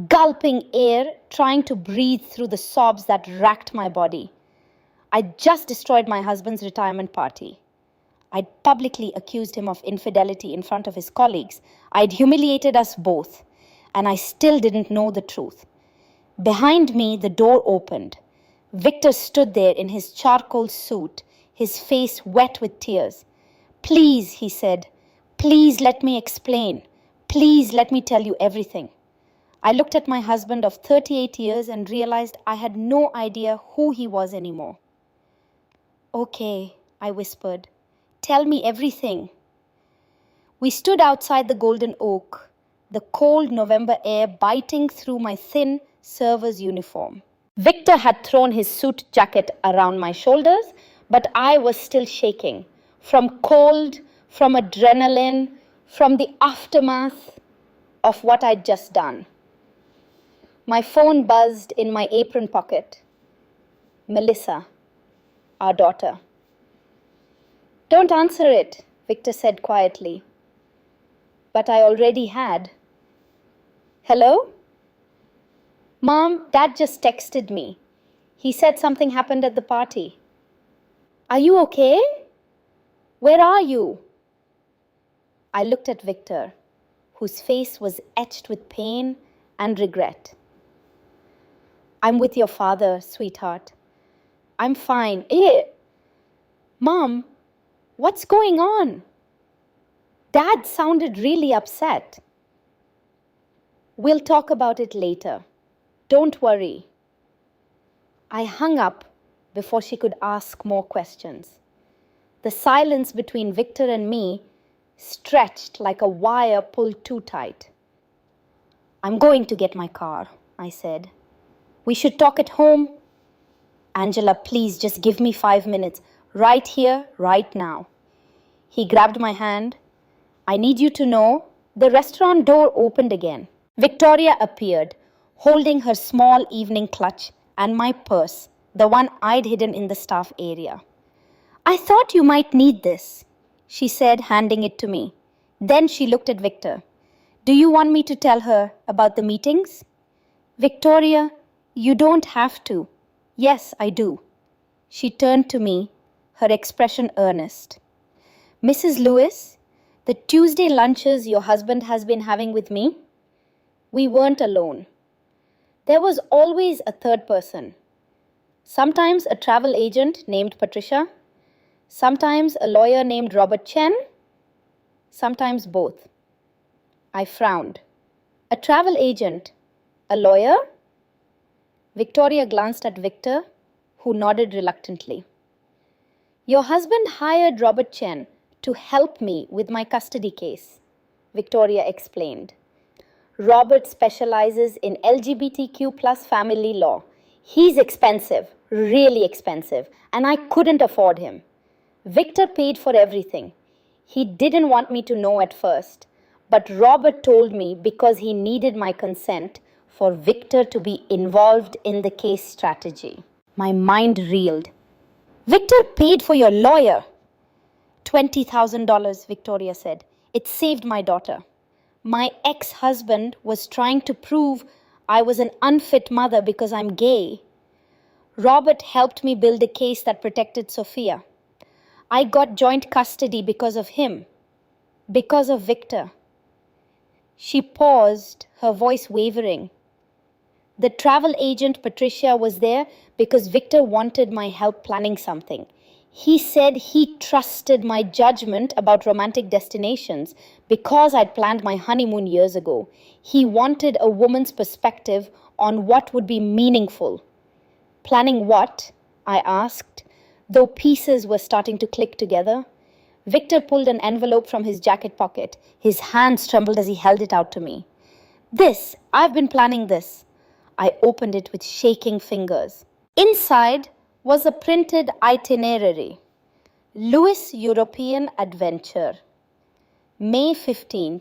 gulping air, trying to breathe through the sobs that racked my body. I'd just destroyed my husband's retirement party. I'd publicly accused him of infidelity in front of his colleagues. I'd humiliated us both, and I still didn't know the truth. Behind me, the door opened. Victor stood there in his charcoal suit, his face wet with tears. Please, he said, please let me explain. Please let me tell you everything. I looked at my husband of 38 years and realized I had no idea who he was anymore. Okay, I whispered. Tell me everything. We stood outside the Golden Oak, the cold November air biting through my thin server's uniform. Victor had thrown his suit jacket around my shoulders, but I was still shaking. From cold, from adrenaline, from the aftermath of what I'd just done. My phone buzzed in my apron pocket. Melissa, our daughter. Don't answer it, Victor said quietly. But I already had. Hello? Mom, Dad just texted me. He said something happened at the party. Are you okay? Where are you? I looked at Victor, whose face was etched with pain and regret. I'm with your father, sweetheart. I'm fine. Mom, what's going on? Dad sounded really upset. We'll talk about it later. Don't worry. I hung up before she could ask more questions. The silence between Victor and me stretched like a wire pulled too tight. I'm going to get my car, I said. We should talk at home. Angela, please just give me 5 minutes. Right here, right now. He grabbed my hand. I need you to know, the restaurant door opened again. Victoria appeared, holding her small evening clutch and my purse, the one I'd hidden in the staff area. I thought you might need this, she said, handing it to me. Then she looked at Victor. Do you want me to tell her about the meetings? Victoria, you don't have to. Yes, I do. She turned to me, her expression earnest. Mrs. Lewis, the Tuesday lunches your husband has been having with me, we weren't alone. There was always a third person. Sometimes a travel agent named Patricia, sometimes a lawyer named Robert Chen, sometimes both. I frowned. A travel agent? A lawyer? Victoria glanced at Victor, who nodded reluctantly. Your husband hired Robert Chen to help me with my custody case, Victoria explained. Robert specializes in LGBTQ plus family law. He's expensive, really expensive, and I couldn't afford him. Victor paid for everything. He didn't want me to know at first, but Robert told me because he needed my consent for Victor to be involved in the case strategy. My mind reeled. Victor paid for your lawyer. $20,000, Victoria said. It saved my daughter. My ex-husband was trying to prove I was an unfit mother because I'm gay. Robert helped me build a case that protected Sophia. I got joint custody because of him, because of Victor. She paused, her voice wavering. The travel agent Patricia was there because Victor wanted my help planning something. He said he trusted my judgment about romantic destinations because I'd planned my honeymoon years ago. He wanted a woman's perspective on what would be meaningful. Planning what? I asked, though pieces were starting to click together. Victor pulled an envelope from his jacket pocket. His hands trembled as he held it out to me. I've been planning this. I opened it with shaking fingers. Inside was a printed itinerary. Lewis European Adventure, May 15th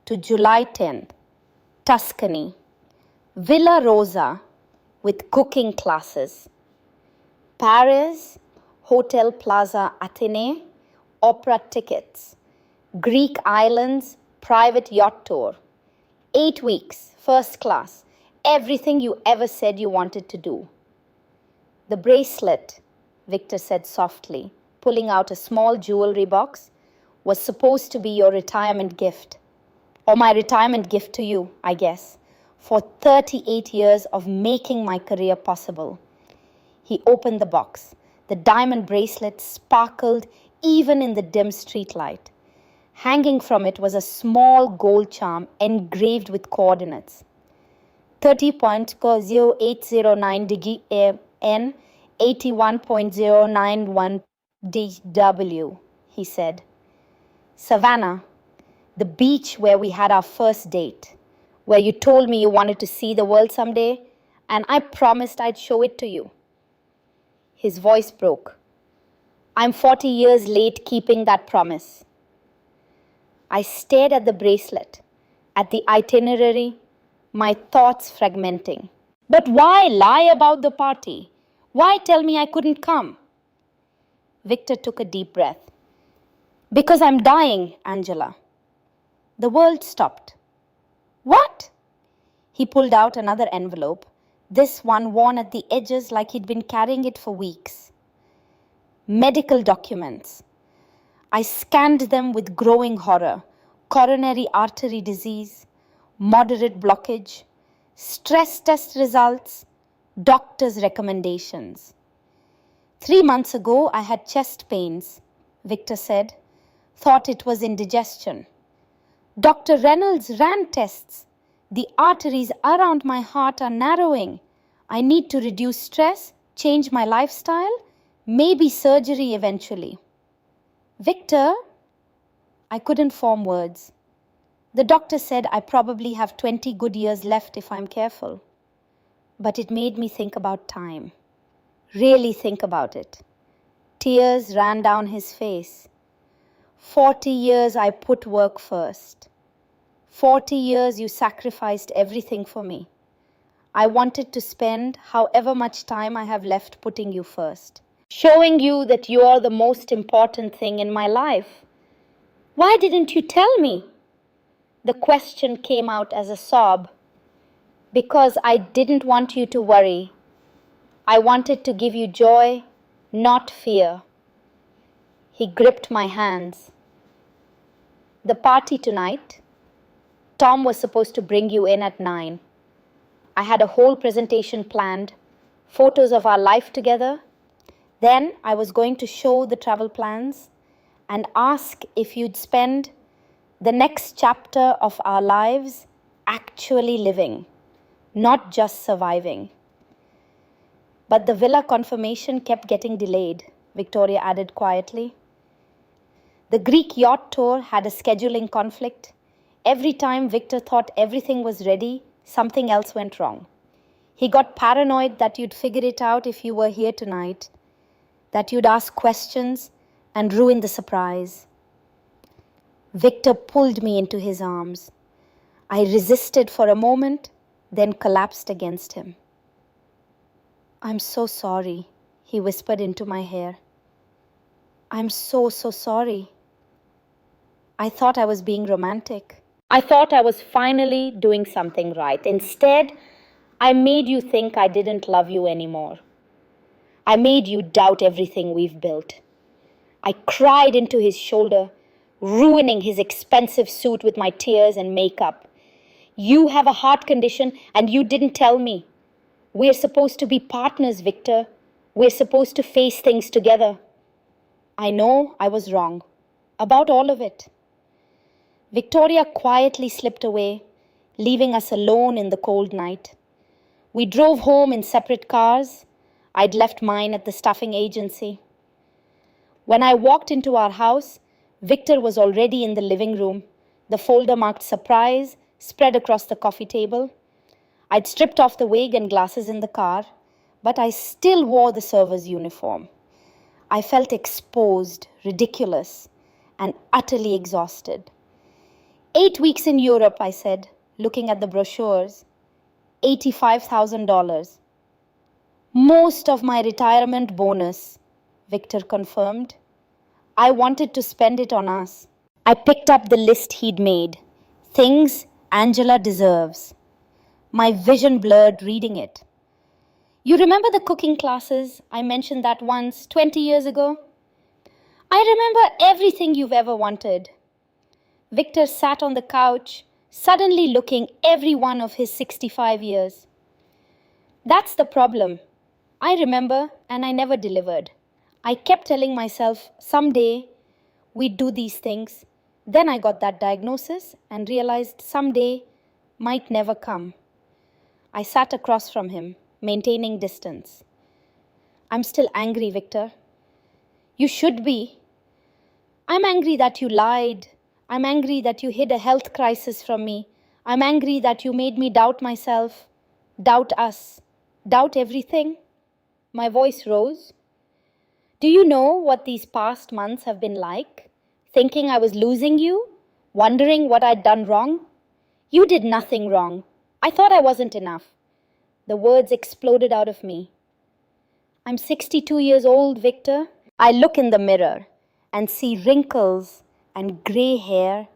to July 10th, Tuscany, Villa Rosa with cooking classes, Paris, Hotel Plaza Athénée, opera tickets, Greek islands, private yacht tour, 8 weeks, first class, everything you ever said you wanted to do. The bracelet, Victor said softly, pulling out a small jewelry box, was supposed to be your retirement gift. Or my retirement gift to you, I guess, for 38 years of making my career possible. He opened the box. The diamond bracelet sparkled even in the dim streetlight. Hanging from it was a small gold charm engraved with coordinates. 30.0809 DGN, 81.091 DW, he said. Savannah, the beach where we had our first date, where you told me you wanted to see the world someday, and I promised I'd show it to you. His voice broke. I'm 40 years late keeping that promise. I stared at the bracelet, at the itinerary, my thoughts fragmenting. But why lie about the party? Why tell me I couldn't come? Victor took a deep breath. Because I'm dying, Angela. The world stopped. What? He pulled out another envelope, this one worn at the edges like he'd been carrying it for weeks. Medical documents. I scanned them with growing horror. Coronary artery disease, moderate blockage, stress test results, doctor's recommendations. 3 months ago, I had chest pains, Victor said. Thought it was indigestion. Dr. Reynolds ran tests. The arteries around my heart are narrowing. I need to reduce stress, change my lifestyle, maybe surgery eventually. Victor, I couldn't form words. The doctor said I probably have 20 good years left if I'm careful. But it made me think about time. Really think about it. Tears ran down his face. 40 years I put work first. 40 years you sacrificed everything for me. I wanted to spend however much time I have left putting you first. Showing you that you are the most important thing in my life. Why didn't you tell me? The question came out as a sob. Because I didn't want you to worry. I wanted to give you joy, not fear. He gripped my hands. The party tonight, Tom was supposed to bring you in at 9. I had a whole presentation planned, photos of our life together. Then I was going to show the travel plans and ask if you'd spend the next chapter of our lives actually living, not just surviving. But the villa confirmation kept getting delayed, Victoria added quietly. The Greek yacht tour had a scheduling conflict. Every time Victor thought everything was ready, something else went wrong. He got paranoid that you'd figure it out if you were here tonight, that you'd ask questions and ruin the surprise. Victor pulled me into his arms. I resisted for a moment, then collapsed against him. "I'm so sorry," he whispered into my hair. "I'm so sorry. I thought I was being romantic. I thought I was finally doing something right. Instead, I made you think I didn't love you anymore. I made you doubt everything we've built." I cried into his shoulder, ruining his expensive suit with my tears and makeup. "You have a heart condition and you didn't tell me. We're supposed to be partners, Victor. We're supposed to face things together." I know I was wrong about all of it. Victoria quietly slipped away, leaving us alone in the cold night. We drove home in separate cars. I'd left mine at the stuffing agency. When I walked into our house, Victor was already in the living room, the folder marked surprise spread across the coffee table. I'd stripped off the wig and glasses in the car, but I still wore the server's uniform. I felt exposed, ridiculous, and utterly exhausted. 8 weeks in Europe, I said, looking at the brochures. $85,000. Most of my retirement bonus, Victor confirmed. I wanted to spend it on us. I picked up the list he'd made. Things Angela deserves. My vision blurred reading it. "You remember the cooking classes? I mentioned that once, 20 years ago. I remember everything you've ever wanted." Victor sat on the couch, suddenly looking every one of his 65 years. "That's the problem. I remember and I never delivered. I kept telling myself someday we'd do these things. Then I got that diagnosis and realized someday might never come." I sat across from him, maintaining distance. "I'm still angry, Victor." "You should be." "I'm angry that you lied. I'm angry that you hid a health crisis from me. I'm angry that you made me doubt myself, doubt us, doubt everything." My voice rose. "Do you know what these past months have been like? Thinking I was losing you? Wondering what I'd done wrong? You did nothing wrong. I thought I wasn't enough." The words exploded out of me. "I'm 62 years old, Victor." I look in the mirror and see wrinkles and grey hair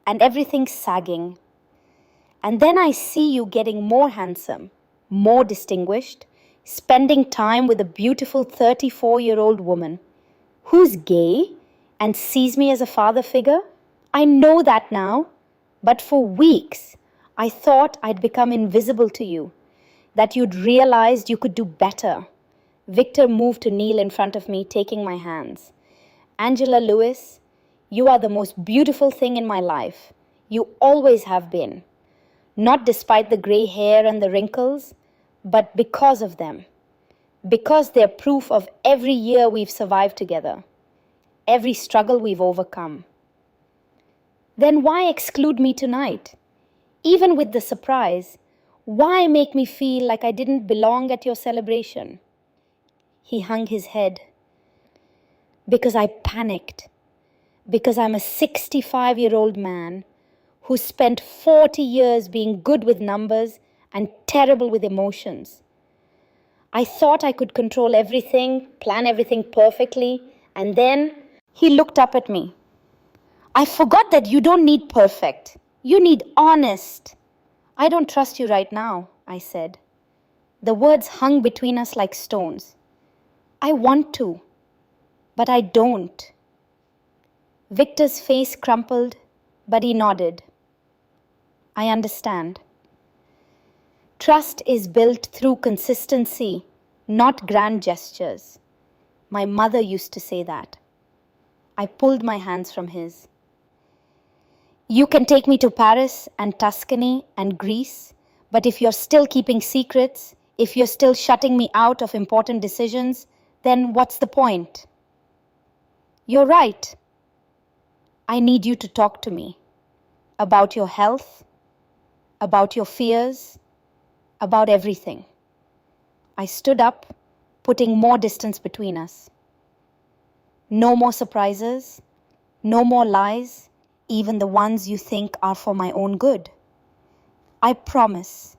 and everything sagging. And then I see you getting more handsome, more distinguished, spending time with a beautiful 34-year-old woman who's gay and sees me as a father figure. I know that now, but for weeks I thought I'd become invisible to you, that you'd realized you could do better. Victor moved to kneel in front of me, taking my hands. "Angela Lewis, you are the most beautiful thing in my life. You always have been. Not despite the grey hair and the wrinkles, but because of them. Because they're proof of every year we've survived together, every struggle we've overcome." "Then why exclude me tonight? Even with the surprise, why make me feel like I didn't belong at your celebration?" He hung his head. "Because I panicked. Because I'm a 65-year-old man who spent 40 years being good with numbers and terrible with emotions. I thought I could control everything, plan everything perfectly, and then..." He looked up at me. "I forgot that you don't need perfect. You need honest." "I don't trust you right now," I said. The words hung between us like stones. "I want to, but I don't." Victor's face crumpled, but he nodded. "I understand. Trust is built through consistency, not grand gestures. My mother used to say that." I pulled my hands from his. "You can take me to Paris and Tuscany and Greece, but if you're still keeping secrets, if you're still shutting me out of important decisions, then what's the point?" "You're right. I need you to talk to me about your health, about your fears, about everything." I stood up, putting more distance between us. "No more surprises, no more lies, even the ones you think are for my own good. I promise.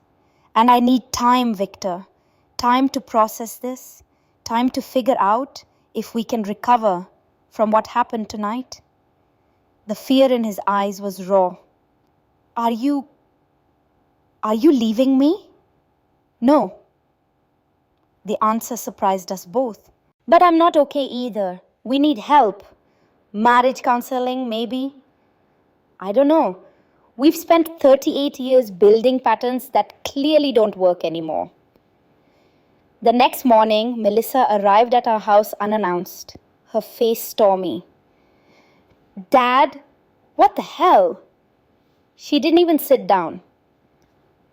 And I need time, Victor. Time to process this. Time to figure out if we can recover from what happened tonight. The fear in his eyes was raw. Are you leaving me? No. The answer surprised us both. But I'm not okay either. We need help. Marriage counseling, maybe? I don't know. We've spent 38 years building patterns that clearly don't work anymore. The next morning, Melissa arrived at our house unannounced, her face stormy. Dad, what the hell? She didn't even sit down.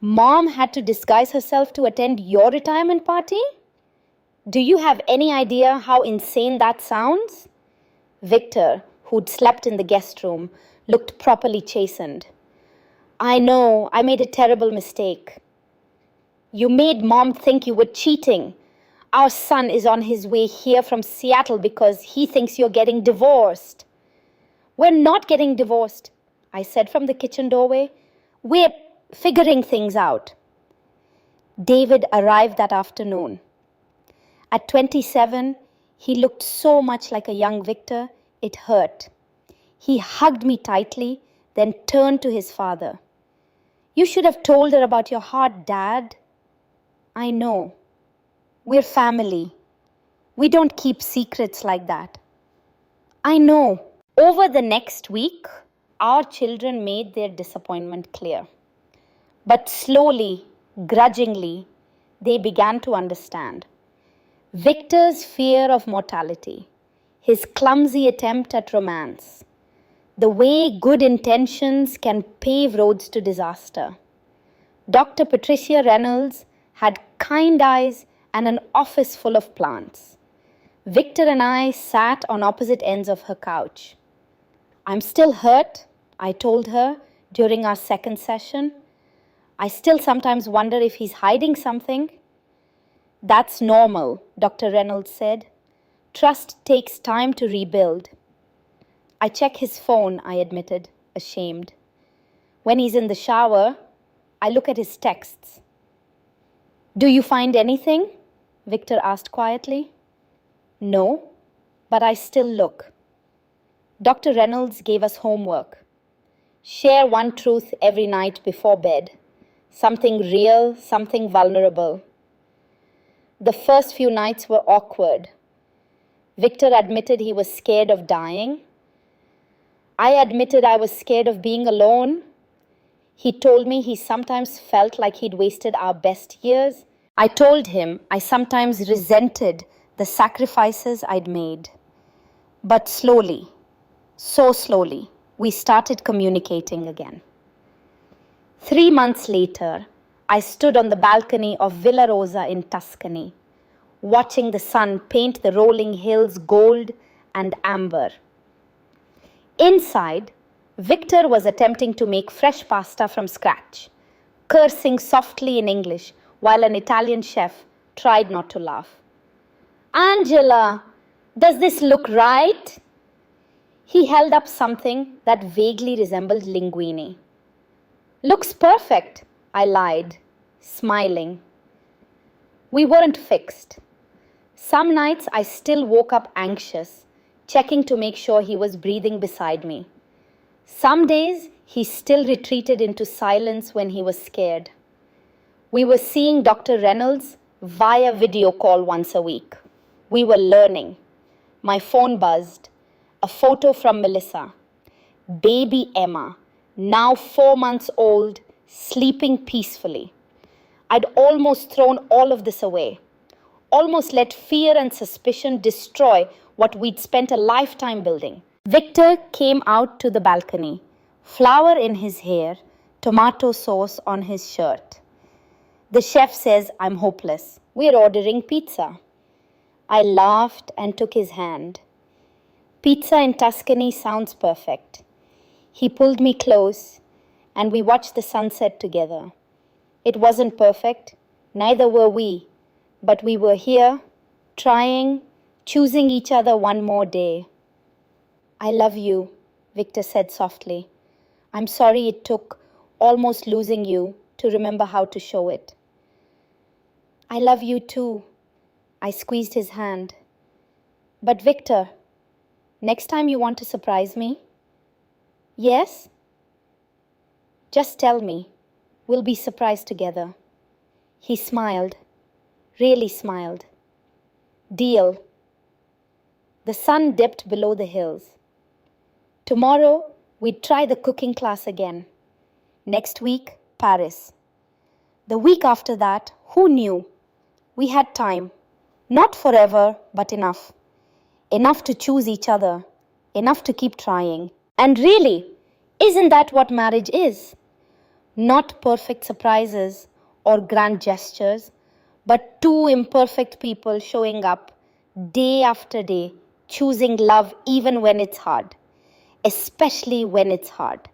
Mom had to disguise herself to attend your retirement party? Do you have any idea how insane that sounds? Victor, who'd slept in the guest room, looked properly chastened. I know, I made a terrible mistake. You made Mom think you were cheating. Our son is on his way here from Seattle because he thinks you're getting divorced. We're not getting divorced, I said from the kitchen doorway. We're figuring things out. David arrived that afternoon. At 27, he looked so much like a young Victor, it hurt. He hugged me tightly, then turned to his father. You should have told her about your heart, Dad. I know. We're family. We don't keep secrets like that. I know. Over the next week, our children made their disappointment clear. But slowly, grudgingly, they began to understand. Victor's fear of mortality, his clumsy attempt at romance, the way good intentions can pave roads to disaster. Dr. Patricia Reynolds had kind eyes and an office full of plants. Victor and I sat on opposite ends of her couch. I'm still hurt, I told her during our second session. I still sometimes wonder if he's hiding something. That's normal, Dr. Reynolds said. Trust takes time to rebuild. I check his phone, I admitted, ashamed. When he's in the shower, I look at his texts. Do you find anything? Victor asked quietly. No, but I still look. Dr. Reynolds gave us homework. Share one truth every night before bed. Something real, something vulnerable. The first few nights were awkward. Victor admitted he was scared of dying. I admitted I was scared of being alone. He told me he sometimes felt like he'd wasted our best years. I told him I sometimes resented the sacrifices I'd made. But slowly, so slowly, we started communicating again. 3 months later, I stood on the balcony of Villa Rosa in Tuscany, watching the sun paint the rolling hills gold and amber. Inside, Victor was attempting to make fresh pasta from scratch, cursing softly in English while an Italian chef tried not to laugh. Angela, does this look right? He held up something that vaguely resembled linguine. Looks perfect, I lied, smiling. We weren't fixed. Some nights I still woke up anxious, checking to make sure he was breathing beside me. Some days he still retreated into silence when he was scared. We were seeing Dr. Reynolds via video call once a week. We were learning. My phone buzzed. A photo from Melissa. Baby Emma, now 4 months old, sleeping peacefully. I'd almost thrown all of this away. Almost let fear and suspicion destroy what we'd spent a lifetime building. Victor came out to the balcony, flower in his hair, tomato sauce on his shirt. The chef says I'm hopeless. We're ordering pizza. I laughed and took his hand. Pizza in Tuscany sounds perfect. He pulled me close and we watched the sunset together. It wasn't perfect, neither were we, but we were here, trying, choosing each other one more day. I love you, Victor said softly. I'm sorry it took almost losing you to remember how to show it. I love you too. I squeezed his hand. But Victor, next time you want to surprise me? Yes? Just tell me. We'll be surprised together. He smiled, really smiled. Deal. The sun dipped below the hills. Tomorrow, we'd try the cooking class again. Next week, Paris. The week after that, who knew? We had time. Not forever, but enough. Enough to choose each other. Enough to keep trying. And really, isn't that what marriage is? Not perfect surprises or grand gestures, but two imperfect people showing up day after day, choosing love even when it's hard, especially when it's hard.